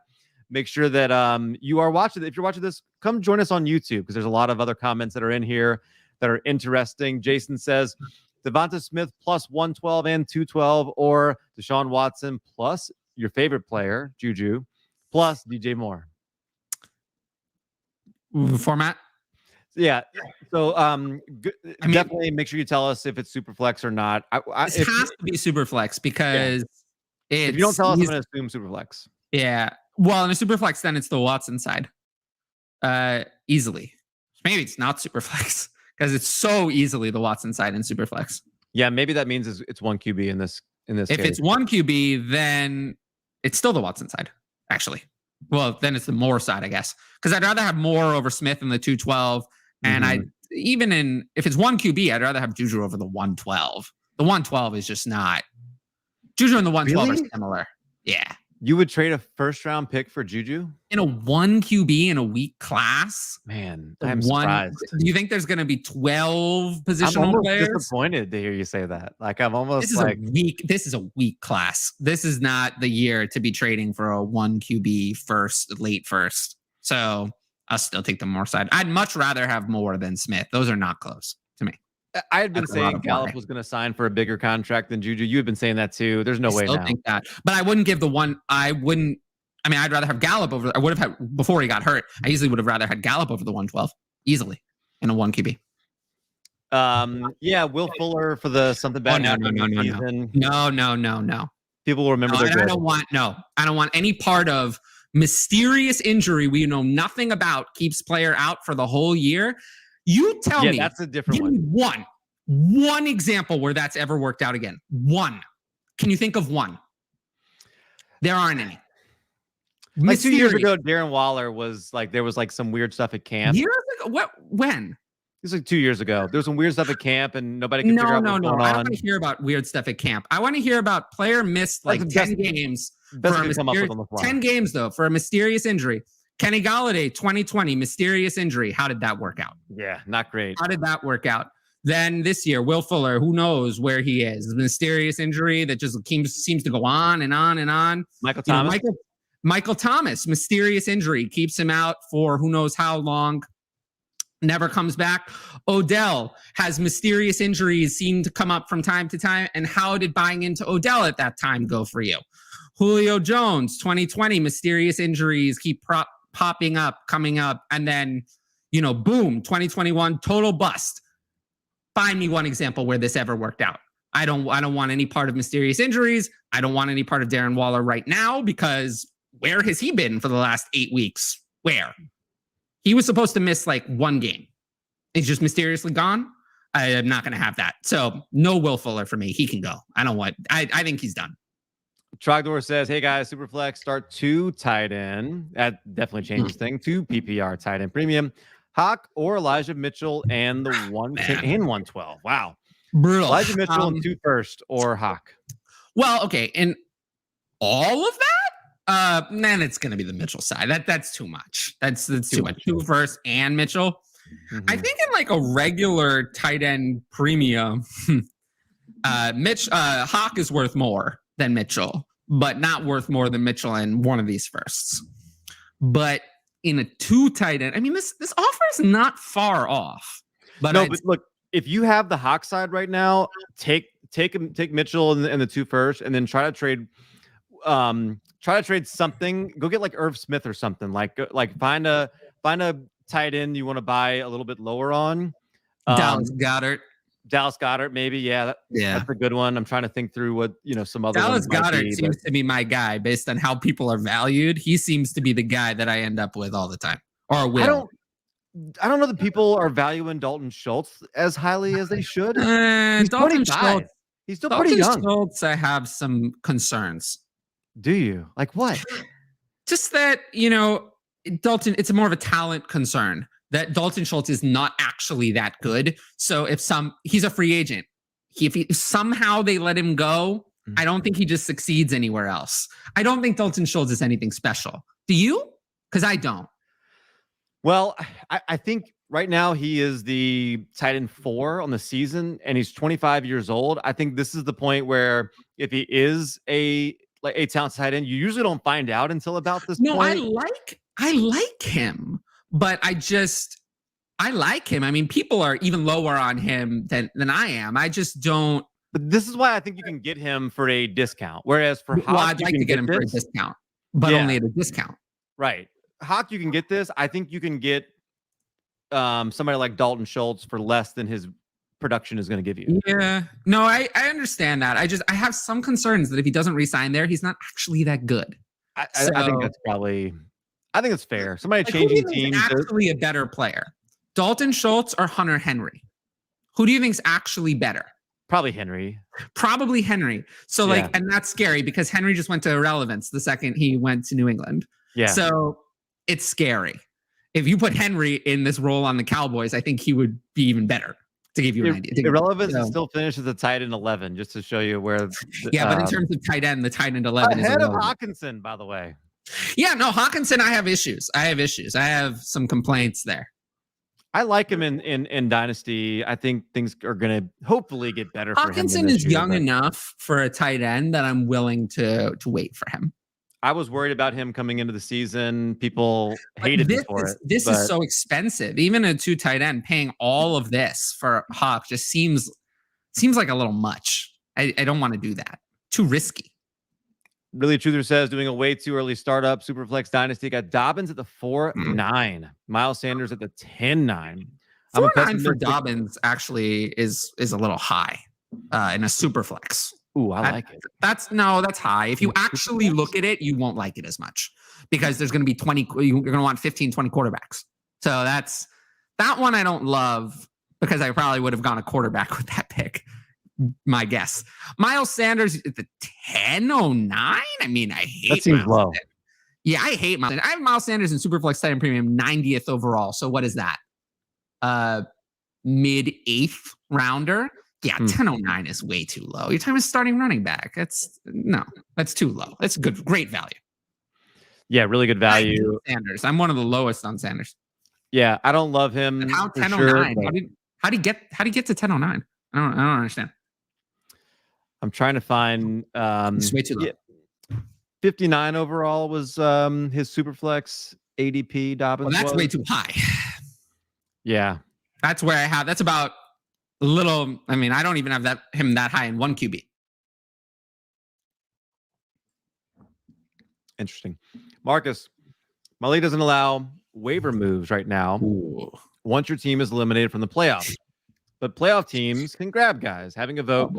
Make sure that you are watching. If you're watching this, come join us on YouTube, because there's a lot of other comments that are in here that are interesting. Jason says Devonta Smith plus 112 and 212, or Deshaun Watson plus your favorite player, Juju, plus DJ Moore. Format. Yeah. So definitely make sure you tell us if it's super flex or not. This has to be super flex, because if you don't tell us, I'm going to assume super flex. Yeah. Well, in a super flex, then it's the Watson side. Easily. Maybe it's not super flex, because it's so easily the Watson side in super flex. Yeah, maybe that means it's 1 QB in this If case. it's 1 QB, then it's still the Watson side, actually. Well, then it's the Moore side, I guess, because I'd rather have Moore over Smith in the 212. And if it's 1 QB, I'd rather have Juju over the 112. The 112 is just not. Juju and the 112 are similar. Yeah. You would trade a first round pick for Juju in a 1 QB in a weak class? Man, I'm surprised. Do you think there's going to be 12 positional players? I'm disappointed to hear you say that. Like I'm almost this is a weak class. This is not the year to be trading for a 1 QB late first. So I'll still take the Moore side. I'd much rather have Moore than Smith. Those are not close to me. I had been saying Gallup was going to sign for a bigger contract than Juju. You had been saying that too. There's no way now. I think that. But I wouldn't give I'd rather have Gallup over. I would have had before he got hurt. I easily would have rather had Gallup over the 112 easily in a 1 QB. Will Fuller for the something bad. No. People will remember their. I don't want any part of mysterious injury we know nothing about, keeps player out for the whole year. You tell me. That's a different one example where that's ever worked out again. One. Can you think of one? There aren't any. Like 2 years ago, Darren Waller was like, there was like some weird stuff at camp. Years ago? What? When? It was like 2 years ago. There was some weird stuff at camp and nobody could figure out what's going on. I don't want to hear about weird stuff at camp. I want to hear about player missed like 10 games. 10 games, though, for a mysterious injury. Kenny Golladay, 2020, mysterious injury. How did that work out? Yeah, not great. How did that work out? Then this year, Will Fuller, who knows where he is? Mysterious injury that just seems to go on and on and on. Michael Thomas, mysterious injury, keeps him out for who knows how long. Never comes back. Odell has mysterious injuries, seem to come up from time to time. And how did buying into Odell at that time go for you? Julio Jones, 2020, mysterious injuries keep popping up, coming up, and then, boom, 2021, total bust. Find me one example where this ever worked out. I don't want any part of mysterious injuries. I don't want any part of Darren Waller right now, because where has he been for the last 8 weeks? Where? He was supposed to miss like 1 game. He's just mysteriously gone. I am not going to have that. So no Will Fuller for me. He can go. I think he's done. Trogdor says, hey guys, Superflex, start 2 tight end. That definitely changes things. 2 PPR tight end premium. Hawk or Elijah Mitchell and the 110 and 112. Wow. Brutal. Elijah Mitchell and 2 first or Hawk. Well, okay. And all of that? Then it's going to be the Mitchell side. That's too much. That's too much. 2 first and Mitchell. I think in like a regular tight end premium, Hawk is worth more than Mitchell, but not worth more than Mitchell in one of these firsts. But in a 2 tight end, I mean, this offer is not far off. But no, but look, if you have the Hawk side right now, take Mitchell and the 2 first, and then try to trade something. Go get like Irv Smith or something. Like find a tight end you want to buy a little bit lower on. Dallas Goedert, maybe. Yeah, that's a good one. I'm trying to think through what some other. Dallas Goedert seems to be my guy based on how people are valued. He seems to be the guy that I end up with all the time. Or will. I don't know that people are valuing Dalton Schultz as highly as they should. He's Dalton Schultz. He's still pretty young. Schultz, I have some concerns. Do you? Like what? Just that, Dalton, it's more of a talent concern that Dalton Schultz is not actually that good. So he's a free agent. If somehow they let him go, I don't think he just succeeds anywhere else. I don't think Dalton Schultz is anything special. Do you? Because I don't. Well, I think right now he is the tight end 4 on the season, and he's 25 years old. I think this is the point where if he is a talent tight end, you usually don't find out until about this point. No, I like him, but I like him. I mean, people are even lower on him than I am. I just don't. But this is why I think you can get him for a discount. Whereas for Hawk, I'd like to get him for a discount, but only at a discount. Right. Hawk, you can get this. I think you can get somebody like Dalton Schultz for less than his production is going to give you. Yeah. No, I understand that. I have some concerns that if he doesn't re-sign there, he's not actually that good. I think that's probably. I think it's fair. Somebody changing teams. Actually, a better player, Dalton Schultz or Hunter Henry? Who do you think's actually better? Probably Henry. So and that's scary because Henry just went to irrelevance the second he went to New England. Yeah. So it's scary. If you put Henry in this role on the Cowboys, I think he would be even better. To give you an idea. Irrelevance still finishes a tight end 11, just to show you where. But in terms of tight end, the tight end 11 is ahead of Hawkinson, by the way. Yeah, no, Hawkinson, I have issues. I have some complaints there. I like him in Dynasty. I think things are going to hopefully get better for him. Hawkinson is young enough for a tight end that I'm willing to wait for him. I was worried about him coming into the season. People hated me for it. This is so expensive. Even a 2 tight end paying all of this for Hawk just seems like a little much. I don't want to do that. Too risky. Really Truther says doing a way too early startup. Superflex Dynasty got Dobbins at the 4-9. Miles Sanders at the 10-9. 4-9 for Dobbins actually is a little high in a Superflex. Ooh, I like it. That's high. If you actually look at it, you won't like it as much because there's going to be 20. You're going to want 15, 20 quarterbacks. So that one I don't love because I probably would have gone a quarterback with that pick. My guess. Miles Sanders at the 10-09. I mean, I hate that seems low. Yeah, I hate Miles Sanders. I have Miles Sanders in Superflex Tight End Premium 90th overall. So what is that? Mid 8th rounder. Yeah, 10-09 is way too low. Your time is starting running back. That's too low. That's great value. Yeah, really good value. Sanders. I'm one of the lowest on Sanders. Yeah, I don't love him. And how 10-09? Sure, how do you get to 10-09? I don't understand. I'm trying to find it's way too low. 59 overall was his Superflex ADP. Dobbins. Well, that's way too high. Yeah. That's where that's about a little. I mean, I don't even have him that high in 1 QB. Interesting. Marcus, my league doesn't allow waiver moves right now. Ooh. Once your team is eliminated from the playoffs. but playoff teams can grab guys. Having a vote,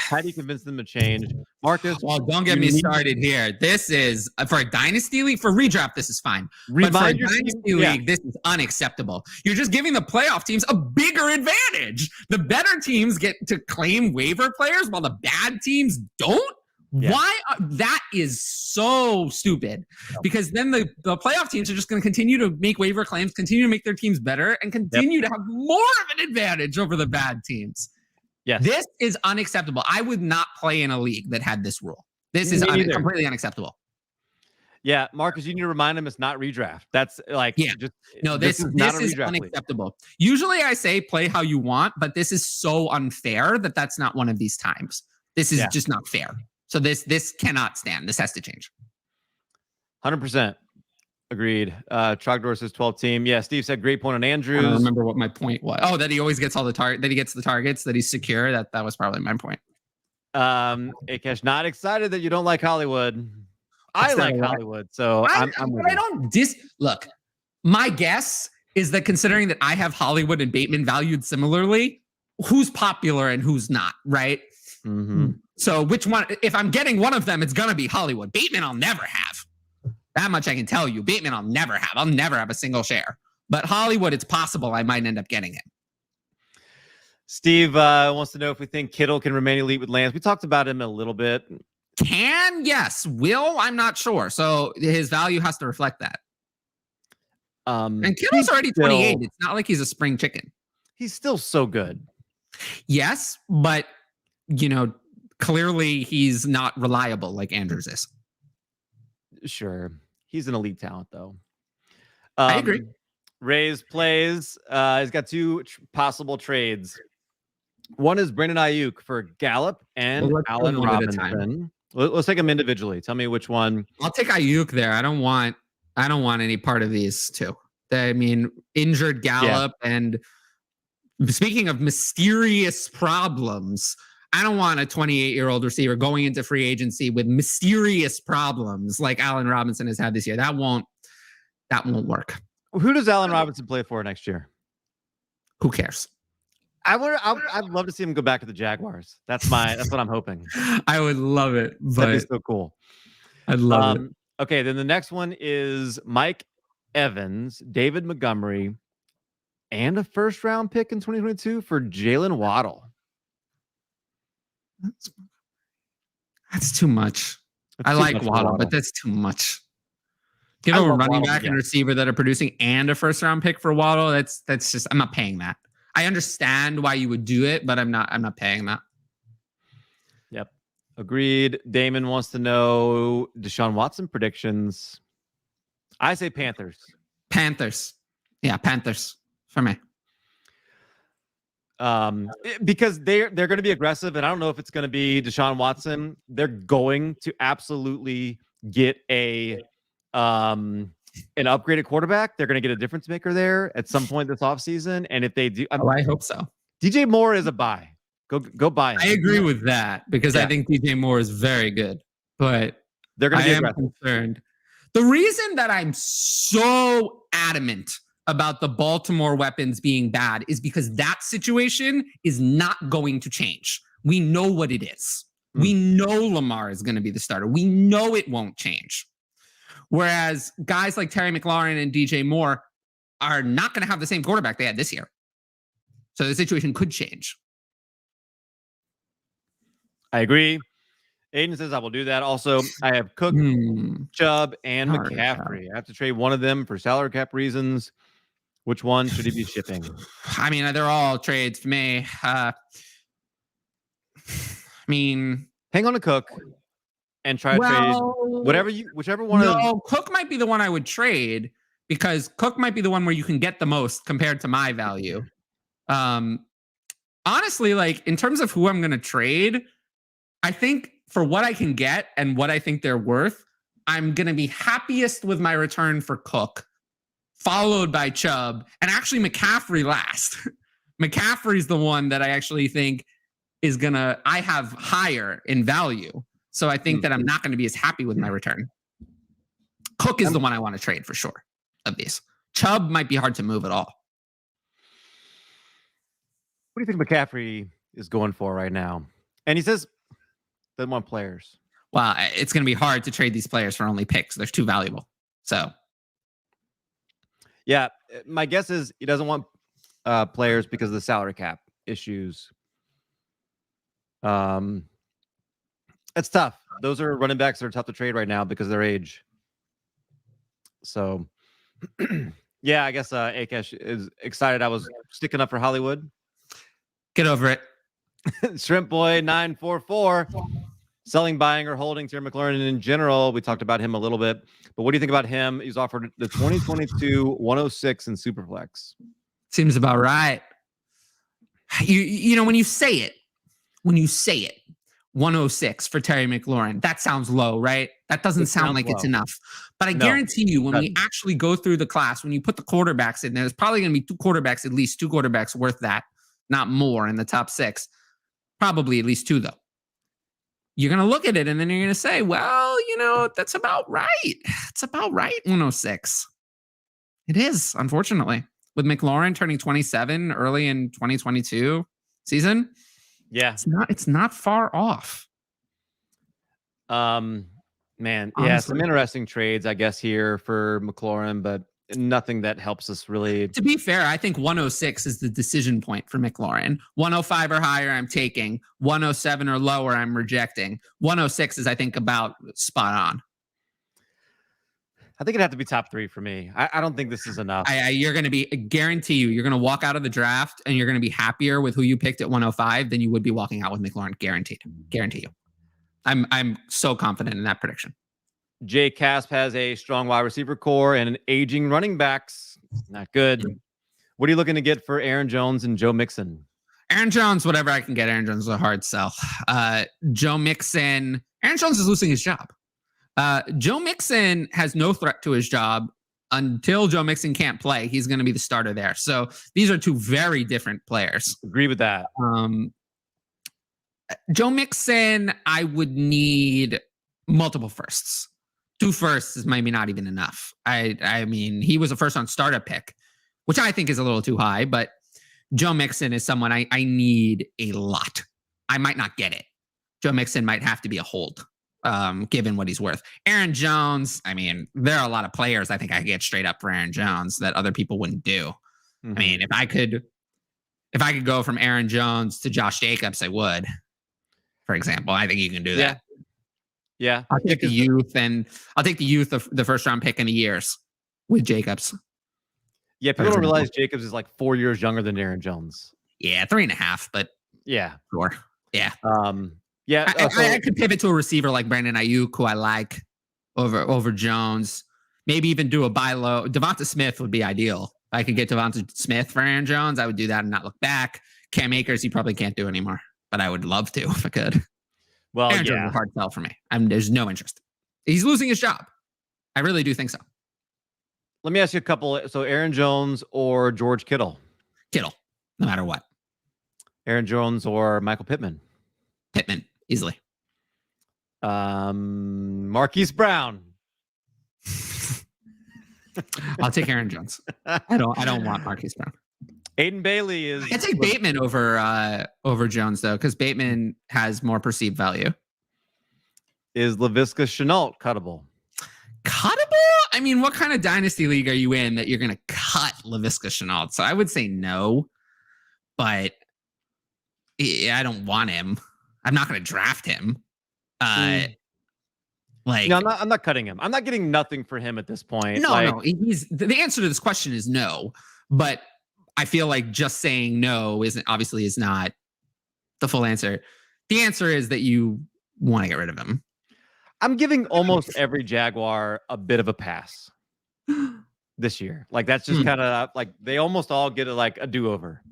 how do you convince them to change? Marcus? Well, don't get me started here. This is for a dynasty league. For redraft, this is fine. But for a dynasty league, this is unacceptable. You're just giving the playoff teams a bigger advantage. The better teams get to claim waiver players while the bad teams don't. Yeah. Why? That is so stupid, because then the playoff teams are just going to continue to make waiver claims, continue to make their teams better, and continue to have more of an advantage over the bad teams. Yes. This is unacceptable. I would not play in a league that had this rule. This is completely unacceptable. Yeah, Marcus, you need to remind him it's not redraft. That's like, this is unacceptable. League. Usually I say play how you want, but this is so unfair that's not one of these times. This is just not fair. So this cannot stand. This has to change. 100%. Agreed. Trogdor says 12 team. Yeah, Steve said great point on Andrews. I don't remember what my point was. Oh, that he always gets all the that he gets the targets, that he's secure. That was probably my point. Akesh, not excited that you don't like Hollywood. I like Hollywood, so I don't look. My guess is that considering that I have Hollywood and Bateman valued similarly, who's popular and who's not, right? Mm-hmm. So which one? If I'm getting one of them, it's gonna be Hollywood. Bateman, I'll never have. That much I can tell you. Bateman, I'll never have. I'll never have a single share. But Hollywood, it's possible I might end up getting it. Steve wants to know if we think Kittle can remain elite with Lance. We talked about him a little bit. Can, yes. Will, I'm not sure. So his value has to reflect that. And Kittle's already 28. It's not like he's a spring chicken. He's still so good. Yes, but, clearly he's not reliable like Andrews is. Sure. He's an elite talent, though. I agree. Ray's plays. He's got two possible trades. One is Brandon Ayuk for Gallup and Allen Robinson. Let's take them individually. Tell me which one. I'll take Ayuk there. I don't want any part of these two. I mean, injured Gallup, and speaking of mysterious problems, I don't want a 28-year-old receiver going into free agency with mysterious problems like Allen Robinson has had this year. That won't work. Who does Allen Robinson play for next year? Who cares? I'd love to see him go back to the Jaguars. That's what I'm hoping. I would love it. But that'd be so cool. I'd love it. Okay, then the next one is Mike Evans, David Montgomery, and a first-round pick in 2022 for Jalen Waddle. That's too much. I like Waddle, but that's too much. Give him a running back and receiver that are producing and a first-round pick for Waddle. That's just, I'm not paying that. I understand why you would do it, but I'm not paying that. Yep. Agreed. Damon wants to know Deshaun Watson predictions. I say Panthers. Panthers. Yeah, Panthers for me. Because they're going to be aggressive, and I don't know if it's going to be Deshaun Watson. They're going to absolutely get an upgraded quarterback. They're going to get a difference maker there at some point this offseason. And if they do, I hope so. DJ Moore is a buy. Go buy him. I agree with that because I think DJ Moore is very good, but they're going to be aggressive. Concerned. The reason that I'm so adamant about the Baltimore weapons being bad is because that situation is not going to change. We know what it is. We know Lamar is going to be the starter. We know it won't change. Whereas guys like Terry McLaurin and DJ Moore are not going to have the same quarterback they had this year. So the situation could change. I agree. Aiden says I will do that. Also, I have Cook, Chubb, and McCaffrey. I have to trade one of them for salary cap reasons. Which one should he be shipping? I mean, they're all trades to me. I mean, hang on to Cook and try to trade whichever one. Cook might be the one I would trade because Cook might be the one where you can get the most compared to my value. Honestly, like in terms of who I'm going to trade, I think for what I can get and what I think they're worth, I'm going to be happiest with my return for Cook, followed by Chubb, and actually McCaffrey last. McCaffrey's the one that I actually think is I have higher in value. So I think that I'm not going to be as happy with my return. Cook is the one I want to trade for sure of these. Chubb might be hard to move at all. What do you think McCaffrey is going for right now? And he says doesn't want players. Well, it's going to be hard to trade these players for only picks. They're too valuable. So, yeah, my guess is he doesn't want players because of the salary cap issues. It's tough. Those are running backs that are tough to trade right now because of their age. So, yeah, I guess Akesh is excited. I was sticking up for Hollywood. get over it. Shrimp Boy 944. Selling, buying, or holding Terry McLaurin in general. We talked about him a little bit, but what do you think about him? He's offered the 2022 106 in Superflex. Seems about right. You know, when you say it, 106 for Terry McLaurin, that sounds low, right? That doesn't sound like it's enough. But I guarantee you, when we actually go through the class, when you put the quarterbacks in, there's probably going to be at least two quarterbacks worth that, not more in the top 6. Probably at least 2, though. You're going to look at it and then you're going to say, well, you know, that's about right. It's about right, 106. It is, unfortunately. With McLaurin turning 27 early in 2022 season. Yeah. It's not far off. Man, Honestly. Yeah, some interesting trades, I guess, here for McLaurin, but nothing that helps us really. To be fair, I think 106 is the decision point for McLaurin. 105 or higher, I'm taking. 107 or lower, I'm rejecting. 106 is, I think, about spot on. I think it'd have to be top 3 for me. I don't think this is enough. You're going to be, I guarantee you're going to walk out of the draft and you're going to be happier with who you picked at 105 than you would be walking out with McLaurin. Guaranteed. Guarantee you. I'm so confident in that prediction. Jay Casp has a strong wide receiver core and an aging running backs. Not good. What are you looking to get for Aaron Jones and Joe Mixon? Aaron Jones, whatever I can get. Aaron Jones is a hard sell. Joe Mixon. Aaron Jones is losing his job. Joe Mixon has no threat to his job until Joe Mixon can't play. He's going to be the starter there. So these are two very different players. Agree with that. Joe Mixon, I would need multiple firsts. 2 firsts is maybe not even enough. I mean, he was a first-round startup pick, which I think is a little too high, but Joe Mixon is someone I need a lot. I might not get it. Joe Mixon might have to be a hold, given what he's worth. Aaron Jones, I mean, there are a lot of players I think I could get straight up for Aaron Jones that other people wouldn't do. Mm-hmm. I mean, if I could go from Aaron Jones to Josh Jacobs, I would, for example. I think you can do that. Yeah. I'll take the youth of the first round pick in the years with Jacobs. Yeah, people don't realize Jacobs is like 4 years younger than Aaron Jones. Yeah, 3.5, but yeah. Sure. Yeah. Yeah. I could pivot to a receiver like Brandon Ayuk, who I like over Jones. Maybe even do a buy low. Devonta Smith would be ideal. If I could get Devonta Smith for Aaron Jones, I would do that and not look back. Cam Akers, you probably can't do anymore, but I would love to if I could. Well, Aaron Jones is a hard sell for me. There's no interest. He's losing his job. I really do think so. Let me ask you a couple. So Aaron Jones or George Kittle? Kittle, no matter what. Aaron Jones or Michael Pittman? Pittman, easily. Marquise Brown. I'll take Aaron Jones. I don't want Marquise Brown. Aiden Bailey is. I'd take Bateman over Jones though, because Bateman has more perceived value. Is Laviska Shenault cuttable? Cuttable? I mean, what kind of dynasty league are you in that you're going to cut Laviska Shenault? So I would say no, but I don't want him. I'm not going to draft him. No, I'm not cutting him. I'm not getting nothing for him at this point. No. He's the answer to this question is no, but I feel like just saying no is not the full answer. The answer is that you want to get rid of him. I'm giving almost every Jaguar a bit of a pass this year. Like that's just kind of like they almost all get a do-over.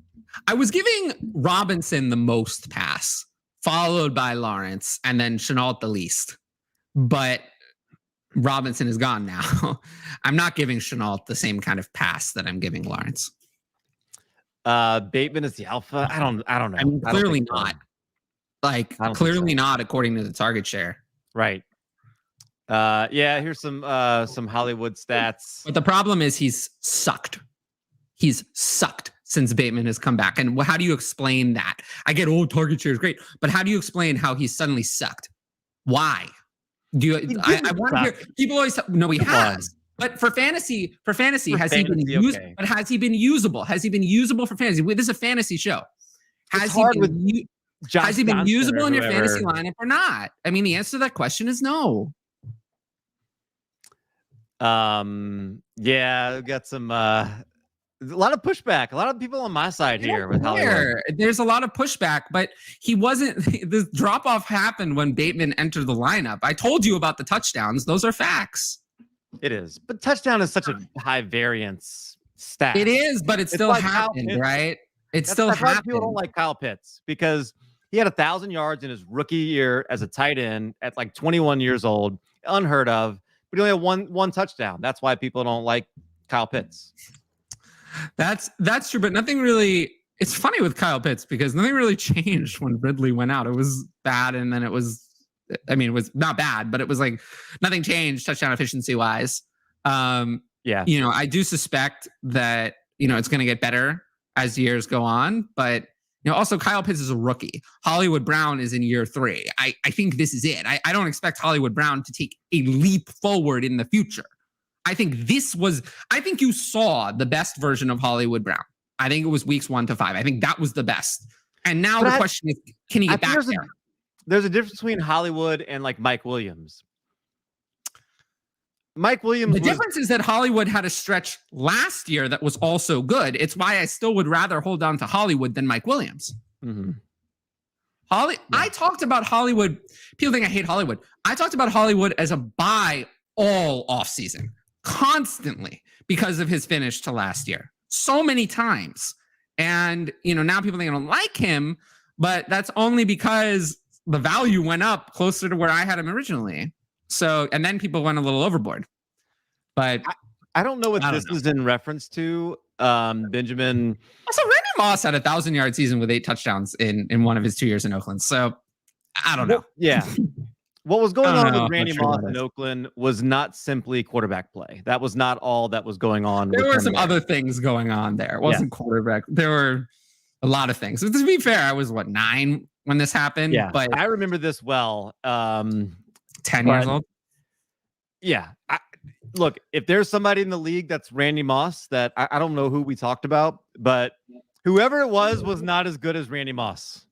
I was giving Robinson the most pass, followed by Lawrence, and then Shenault the least. But Robinson is gone now. I'm not giving Shenault the same kind of pass that I'm giving Lawrence. Bateman is the alpha. I don't know. I mean, clearly not. Clearly not according to the target share. Right. Yeah, here's some Hollywood stats. But the problem is he's sucked. He's sucked since Bateman has come back. And how do you explain that? I get, target share is great, but how do you explain how he's suddenly sucked? Why? I want to hear people always no, he has. But for fantasy, has he been used? Okay. But has he been usable? Has he been usable for fantasy? This is a fantasy show. Has he been usable in your fantasy lineup or not? I mean, the answer to that question is no. Yeah, we've got some a lot of pushback. A lot of people on my side here with Hollywood. There's a lot of pushback, but he wasn't. The drop off happened when Bateman entered the lineup. I told you about the touchdowns; those are facts. It is, but touchdown is such a high variance stat. It is, but it still like happened, right? It still happened. People don't like Kyle Pitts because he had 1,000 yards in his rookie year as a tight end at like 21 years old, unheard of. But he only had one touchdown. That's why people don't like Kyle Pitts. That's true, but nothing really. It's funny with Kyle Pitts because nothing really changed when Ridley went out. It was bad, and then it was. I mean, it was not bad, but it was like nothing changed touchdown efficiency wise. Yeah, I do suspect that it's going to get better as years go on, but also Kyle Pitts is a rookie. Hollywood Brown is in year 3. I think this is it. I don't expect Hollywood Brown to take a leap forward in the future. I think you saw the best version of Hollywood Brown. I think it was weeks 1 to 5. I think that was the best. And now the question is, can he get back there? There's a difference between Hollywood and like Mike Williams. The difference is that Hollywood had a stretch last year that was also good. It's why I still would rather hold on to Hollywood than Mike Williams. Mm-hmm. I talked about Hollywood. People think I hate Hollywood. I talked about Hollywood as a buy all offseason, constantly, because of his finish to last year. So many times. And, now people think I don't like him, but that's only because the value went up closer to where I had him originally. So, and then people went a little overboard. But I don't know what this is in reference to. Benjamin. Also, Randy Moss had 1,000-yard season with 8 touchdowns in one of his 2 years in Oakland. So I don't know. Well, yeah. What was going on with Randy Moss in Oakland was not simply quarterback play. That was not all that was going on. There were some other things going on there. It wasn't quarterback. There were a lot of things. To be fair, I was 9 when this happened. Yeah, but I remember this well. 10 years old. Yeah. Look, if there's somebody in the league that's Randy Moss that I don't know who we talked about, but whoever it was not as good as Randy Moss.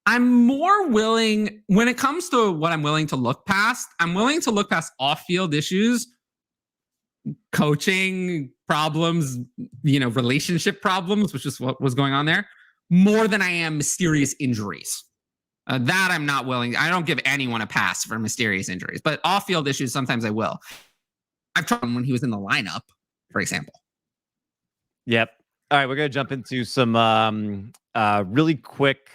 I'm more willing when it comes to what I'm willing to look past. I'm willing to look past off-field issues, coaching problems, relationship problems, which is what was going on there, more than I am mysterious injuries. That I'm not willing. I don't give anyone a pass for mysterious injuries, but off-field issues, sometimes I will. I've tried him when he was in the lineup, for example. Yep. All right, we're going to jump into some really quick.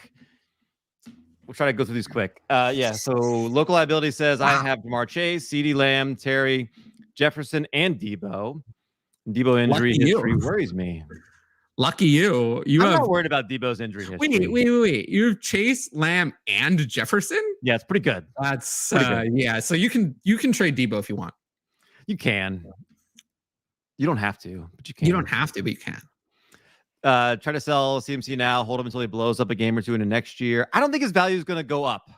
We'll try to go through these quick. So local liability says I have Jamar Chase, CeeDee Lamb, Terry, Jefferson, and Debo. Debo injury history worries me. Lucky you. I'm not worried about Debo's injury history. Wait. You have Chase, Lamb, and Jefferson? Yeah, it's pretty good. That's pretty good. Yeah. So you can trade Debo if you want. You can. You don't have to, but you can. You don't have to, but you can. Try to sell CMC now, hold him until he blows up a game or two in the next year. I don't think his value is going to go up,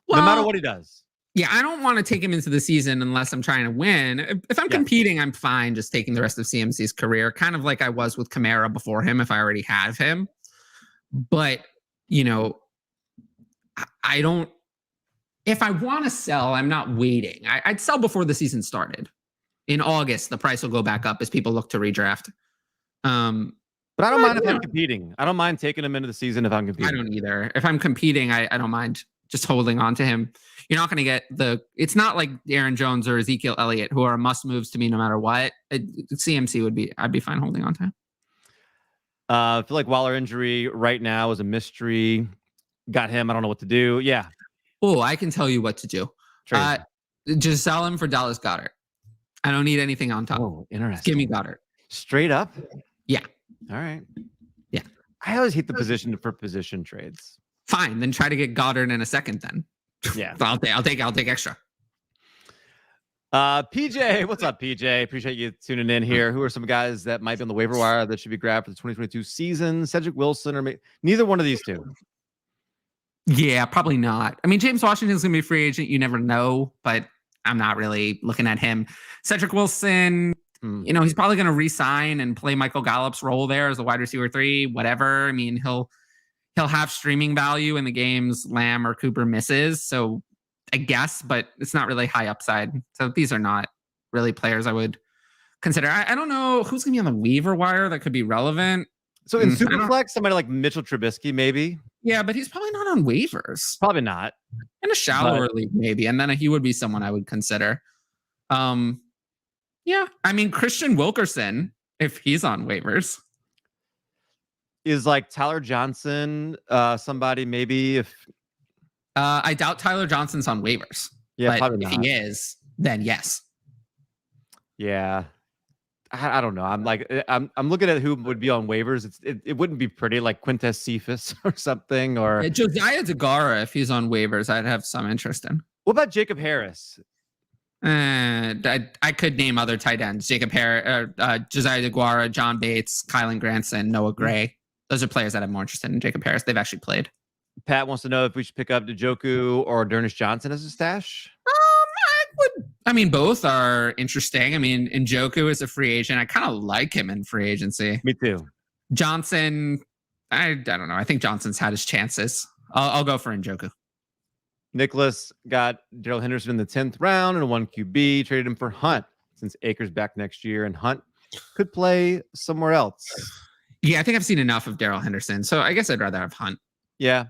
no matter what he does. Yeah, I don't want to take him into the season unless I'm trying to win. If I'm competing, I'm fine just taking the rest of CMC's career, kind of like I was with Kamara before him if I already have him. But, I don't. If I want to sell, I'm not waiting. I'd sell before the season started. In August, the price will go back up as people look to redraft. But I don't mind if I'm competing. I don't mind taking him into the season if I'm competing. I don't either. If I'm competing, I don't mind just holding on to him. You're not going to get it's not like Aaron Jones or Ezekiel Elliott, who are must moves to me no matter what. CMC I'd be fine holding on to him. I feel like Waller injury right now is a mystery. Got him. I don't know what to do. Yeah. Oh, I can tell you what to do. Just sell him for Dallas Goedert. I don't need anything on top. Oh, interesting. Just give me Goedert. Straight up? Yeah. All right. Yeah. I always hate the position for position trades. Fine. Then try to get Goddard in a second then. Yeah. I'll take extra. PJ, what's up, PJ? Appreciate you tuning in here. Who are some guys that might be on the waiver wire that should be grabbed for the 2022 season? Cedric Wilson or neither one of these two? Yeah, probably not. I mean, James Washington's going to be a free agent. You never know, but I'm not really looking at him. Cedric Wilson, he's probably going to re-sign and play Michael Gallup's role there as a wide receiver 3, whatever. I mean, he'll have streaming value in the games Lamb or Cooper misses. So I guess, but it's not really high upside. So these are not really players I would consider. I don't know who's going to be on the waiver wire that could be relevant. So in Superflex, somebody like Mitchell Trubisky, maybe. Yeah, but he's probably not on waivers. Probably not. In a shallower league, maybe. And then he would be someone I would consider. Yeah, I mean, Christian Wilkerson, if he's on waivers. Is like Tyler Johnson somebody maybe if... I doubt Tyler Johnson's on waivers. Yeah, but probably not. If he is, then yes. Yeah. I don't know. I'm looking at who would be on waivers. It wouldn't be pretty like Quintez Cephas or something or Josiah DeGara. If he's on waivers, I'd have some interest in. What about Jacob Harris? I could name other tight ends: Jacob Harris, Josiah DeGuara, John Bates, Kylan Granson, Noah Gray. Those are players that I'm more interested in. Jacob Harris. They've actually played. Pat wants to know if we should pick up Njoku or Dernish Johnson as a stash. I mean, both are interesting. I mean, Njoku is a free agent. I kind of like him in free agency. Me too. Johnson, I don't know. I think Johnson's had his chances. I'll go for Njoku. Nicholas got Darrell Henderson in the 10th round and a 1 QB. Traded him for Hunt since Akers back next year, and Hunt could play somewhere else. Yeah, I think I've seen enough of Darrell Henderson, so I guess I'd rather have Hunt. Yeah,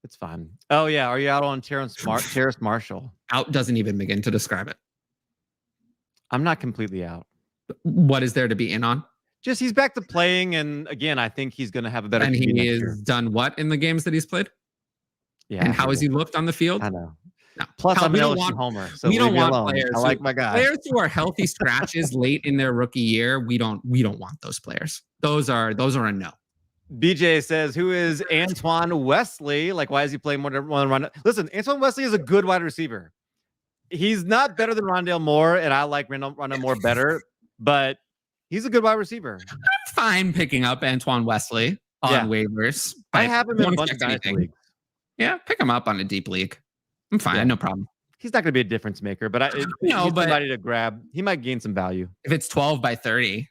it's fine. Oh yeah, are you out on Terrace Marshall? Out doesn't even begin to describe it. I'm not completely out. What is there to be in on? Just he's back to playing, and again, I think he's going to have a better. And he has done what in the games that he's played? Yeah. And how has he looked on the field? I know. No. Plus, I'm an LSU homer, so we don't want alone. players. I like my guy. Players who are healthy scratches late in their rookie year. We don't want those players. Those are a no. BJ says, "Who is Antoine Wesley? Like, why is he playing more than one run?" Listen, Antoine Wesley is a good wide receiver. He's not better than Rondale Moore, and I like Rondale Moore better, but he's a good wide receiver. I'm fine picking up Antoine Wesley on waivers. I have him in a bunch of Dynasty leagues. Yeah, pick him up on a deep league. I'm fine, no problem. He's not going to be a difference maker, but he's somebody to grab. He might gain some value. If it's 12 by 30,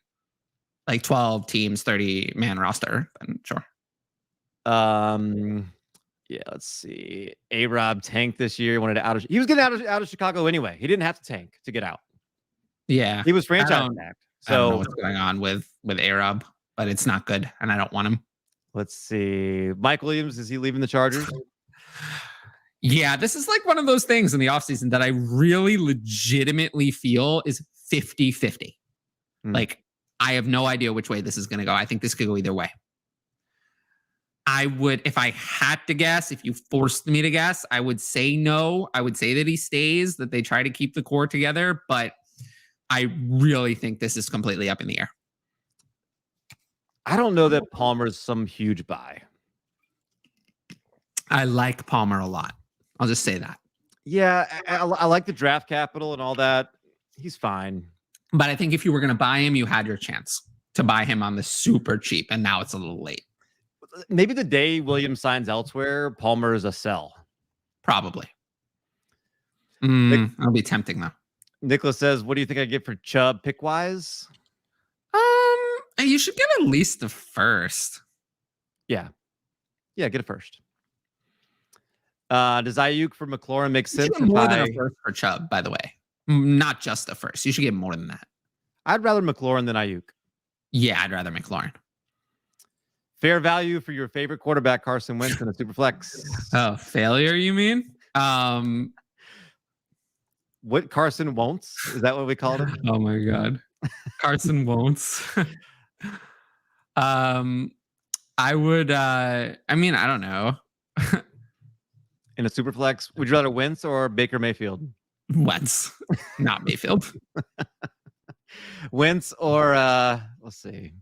like 12 teams, 30-man roster, then sure. Yeah, let's see. A-Rob tanked this year. He was getting out of Chicago anyway. He didn't have to tank to get out. Yeah. He was franchise tagged. So I don't know what's going on with A-Rob, but it's not good, and I don't want him. Let's see. Mike Williams, is he leaving the Chargers? Yeah, this is like one of those things in the offseason that I really legitimately feel is 50-50. Like, I have no idea which way this is going to go. I think this could go either way. I would, if I had to guess, if you forced me to guess, I would say no. I would say that he stays, that they try to keep the core together, but I really think this is completely up in the air. I don't know that Palmer's some huge buy. I like Palmer a lot. I'll just say that. Yeah, I like the draft capital and all that. He's fine. But I think if you were going to buy him, you had your chance to buy him on the super cheap, and now it's a little late. Maybe the day Williams signs elsewhere, Palmer is a sell. Probably. That'll be tempting, though. Nicholas says, what do you think I get for Chubb pick-wise? You should get at least the first. Yeah. Yeah, get a first. Does Ayuk for McLaurin make sense? More than a first for Chubb, by the way. Not just a first. You should get more than that. I'd rather McLaurin than Ayuk. Yeah, I'd rather McLaurin. Fair value for your favorite quarterback, Carson Wentz, in a super flex. Oh, failure, you mean? What Carson Won'ts? Is that what we called him? Oh my God. Carson Won'ts. I would I mean, I don't know. In a super flex, would you rather Wentz or Baker Mayfield? Wentz, not Mayfield. Wentz or let's see.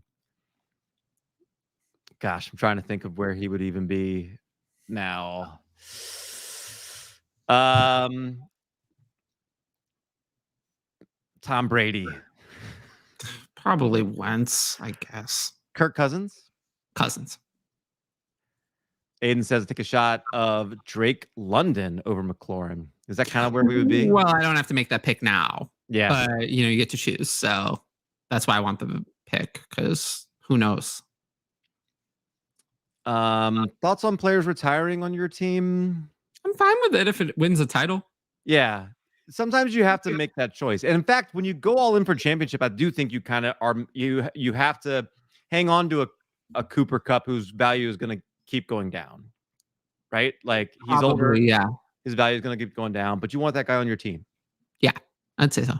Gosh, I'm trying to think of where he would even be now. Tom Brady. Probably Wentz, I guess. Kirk Cousins. Aiden says take a shot of Drake London over McLaurin. Is that kind of where we would be? Well, I don't have to make that pick now. Yeah. But, you get to choose. So that's why I want the pick, because who knows? Thoughts on players retiring on your team? I'm fine with it if it wins a title. Yeah. Sometimes you have to make that choice. And in fact, when you go all in for championship, I do think you kind of are, you have to hang on to a Cooper Kupp whose value is going to keep going down, right? Like he's older. Yeah. His value is going to keep going down, but you want that guy on your team. Yeah, I'd say so.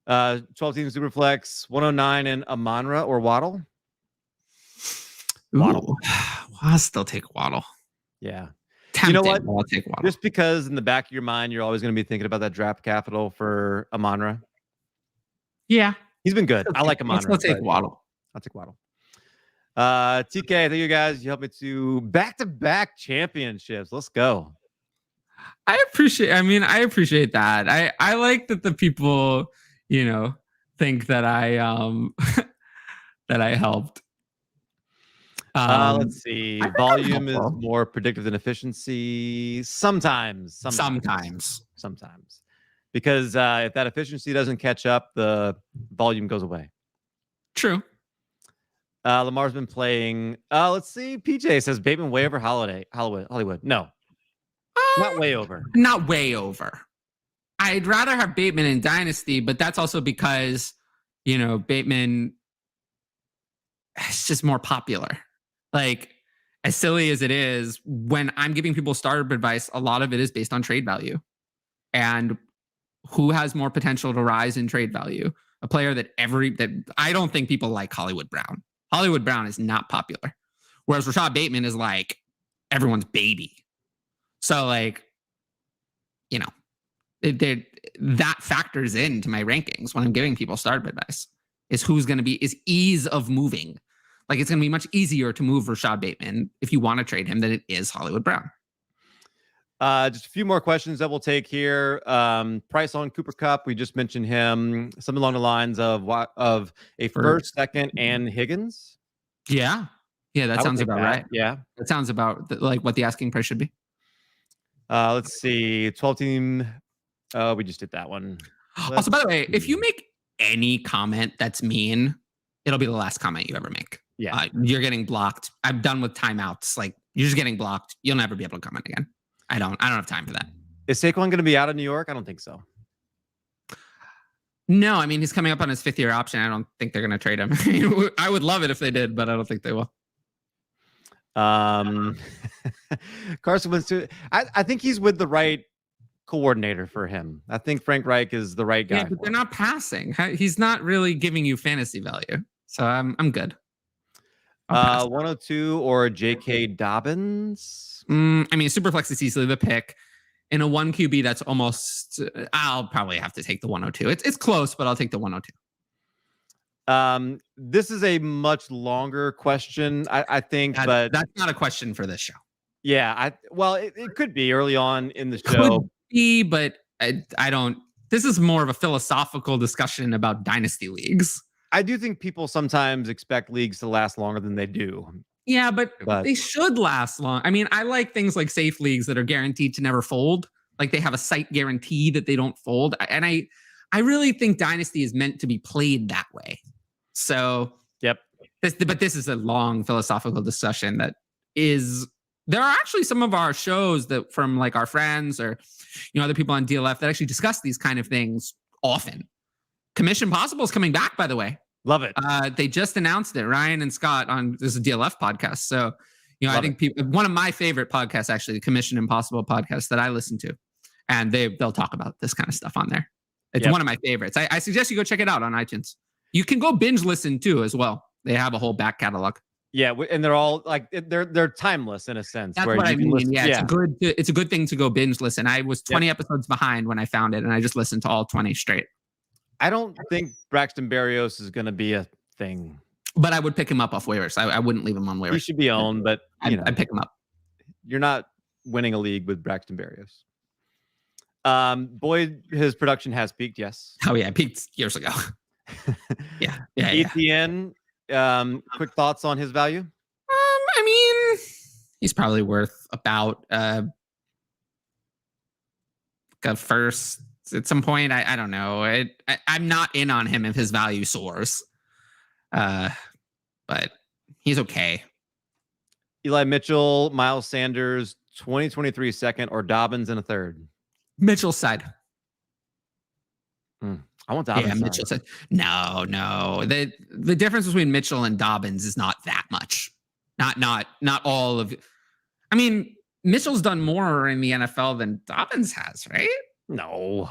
12 team Superflex, 109 and Amon-Ra or Waddle? Waddle. I'll still take Waddle. Yeah. Tempting, you know what? I'll take Waddle. Just because in the back of your mind, you're always going to be thinking about that draft capital for Amon-Ra. Yeah. He's been good. I like Amon-Ra. I'll take Waddle. I'll take Waddle. TK, thank you guys. You helped me to back-to-back championships. Let's go. I appreciate that. I like that the people, think that I that I helped. Let's see. Volume is more predictive than efficiency. Sometimes. Because if that efficiency doesn't catch up, the volume goes away. True. Lamar's been playing. Let's see. PJ says Bateman way over Hollywood. No. Not way over. Not way over. I'd rather have Bateman in Dynasty, but that's also because, Bateman is just more popular. Like, as silly as it is, when I'm giving people startup advice, a lot of it is based on trade value. And who has more potential to rise in trade value? A player that I don't think people like Hollywood Brown. Hollywood Brown is not popular. Whereas Rashad Bateman is like everyone's baby. So that factors into my rankings when I'm giving people startup advice is ease of moving. Like it's going to be much easier to move Rashad Bateman if you want to trade him than it is Hollywood Brown. Just a few more questions that we'll take here. Price on Cooper Kupp. We just mentioned him. Something along the lines of a first, second, and Higgins. Yeah. That sounds about right. Yeah. That sounds about what the asking price should be. Let's see. 12 team. We just did that one. Also, by the way, if you make any comment that's mean, it'll be the last comment you ever make. Yeah. You're getting blocked. I'm done with timeouts. Like you're just getting blocked. You'll never be able to comment again. I don't have time for that. Is Saquon going to be out of New York? I don't think so. No, I mean, he's coming up on his 5th-year option. I don't think they're going to trade him. I would love it if they did, but I don't think they will. Carson wants to. I think he's with the right coordinator for him. I think Frank Reich is the right guy. Yeah, but they're not passing. He's not really giving you fantasy value. So I'm good. 102 or J.K. Dobbins. I mean, Superflex is easily the pick. In a 1 QB, that's almost. I'll probably have to take the 102. It's close, but I'll take the 102. This is a much longer question, I think, but that's not a question for this show. Yeah, it could be early on in the show. Could be, but I don't. This is more of a philosophical discussion about dynasty leagues. I do think people sometimes expect leagues to last longer than they do. Yeah, but they should last long. I mean, I like things like safe leagues that are guaranteed to never fold. Like they have a site guarantee that they don't fold. And I really think dynasty is meant to be played that way. So, yep. But this is a long philosophical discussion that is. There are actually some of our shows that from like our friends or other people on DLF that actually discuss these kind of things often. Commission Possible is coming back, by the way. Love it. They just announced it. Ryan and Scott on this is a DLF podcast. So, I think one of my favorite podcasts, actually, the Commission Impossible podcast that I listen to, and they'll talk about this kind of stuff on there. It's one of my favorites. I suggest you go check it out on iTunes. You can go binge listen too as well. They have a whole back catalog. Yeah, and they're all like they're timeless in a sense. That's what I mean. It's a good thing to go binge listen. I was 20 episodes behind when I found it, and I just listened to all 20 straight. I don't think Braxton Berrios is going to be a thing. But I would pick him up off waivers. I wouldn't leave him on waivers. He should be owned, but I'd pick him up. You're not winning a league with Braxton Berrios. Boyd, his production has peaked. Yes. Oh yeah, it peaked years ago. yeah. ETN. Quick thoughts on his value? I mean, he's probably worth about a first at some point. I don't know. I'm not in on him if his value soars. But he's okay. Eli Mitchell, Miles Sanders, 2023 second, or Dobbins in a third? Mitchell's side. I want Dobbins. Yeah, Mitchell said no. The difference between Mitchell and Dobbins is not that much. Not all of. I mean, Mitchell's done more in the NFL than Dobbins has, right? No.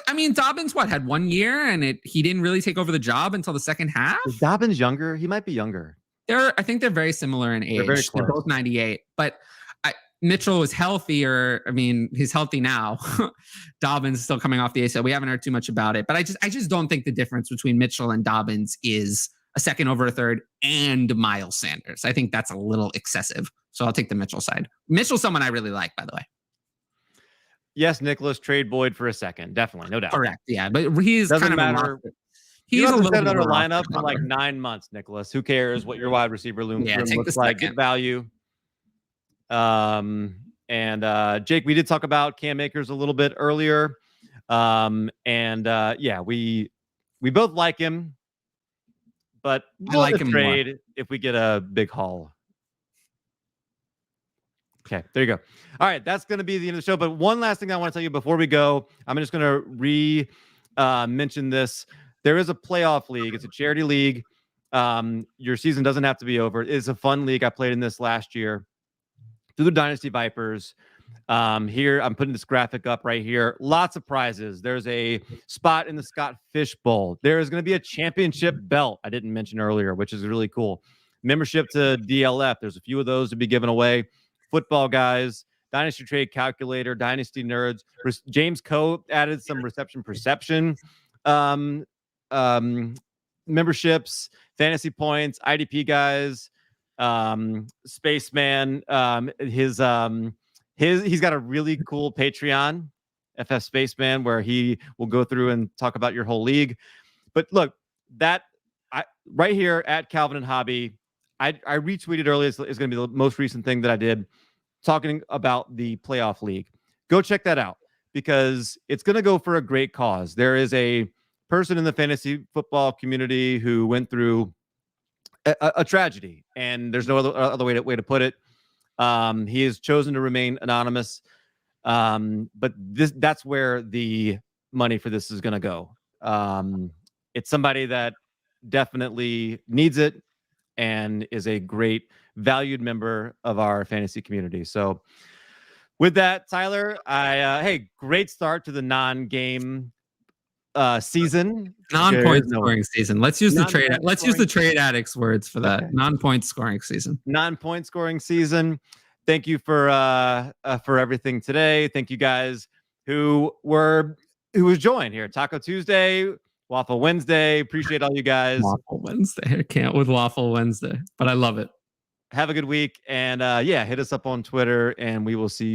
I mean, Dobbins had 1 year, and he didn't really take over the job until the second half. Is Dobbins younger? He might be younger. I think they're very similar in age. They're both 98, but Mitchell is healthier. I mean, he's healthy now. Dobbins is still coming off the ACL. We haven't heard too much about it, but I just don't think the difference between Mitchell and Dobbins is a second over a third and Miles Sanders. I think that's a little excessive. So I'll take the Mitchell side. Mitchell's someone I really like, by the way. Yes, Nicholas, trade Boyd for a second. Definitely, no doubt. Correct. Yeah, but he's doesn't kind matter. of he's a little bit better lineup for like 9 months, Nicholas. Who cares what your wide receiver room looks like? Get value. And Jake, we did talk about Cam Akers a little bit earlier. Yeah, we both like him, but we'll like him trade more if we get a big haul. Okay, there you go. All right, that's going to be the end of the show. But one last thing I want to tell you before we go, I'm just going to mention this. There is a playoff league. It's a charity league. Your season doesn't have to be over. It is a fun league. I played in this last year through the Dynasty Vipers. Here, I'm putting this graphic up right here. Lots of prizes. There's a spot in the Scott Fish Bowl. There is going to be a championship belt I didn't mention earlier, which is really cool. Membership to DLF. There's a few of those to be given away. Football guys, Dynasty Trade Calculator, Dynasty Nerds. James Coe added some reception perception memberships, fantasy points, IDP guys, Spaceman. He's got a really cool Patreon, FF Spaceman, where he will go through and talk about your whole league. But look, right here at Calvin and Hobby, I retweeted earlier. It's going to be the most recent thing that I did, talking about the playoff league. Go check that out because it's going to go for a great cause. There is a person in the fantasy football community who went through a tragedy, and there's no other way to put it. He has chosen to remain anonymous, but that's where the money for this is going to go. It's somebody that definitely needs it and is a great valued member of our fantasy community. So with that, Tyler, hey, great start to the non-game season. Non-point scoring season. Let's use the trade. Let's use the trade addicts words for that. Okay. Non-point scoring season. Non-point scoring season. Thank you for everything today. Thank you guys who was joined here. Taco Tuesday, Waffle Wednesday. Appreciate all you guys. Waffle Wednesday. I can't with Waffle Wednesday, but I love it. Have a good week. And hit us up on Twitter and we will see you.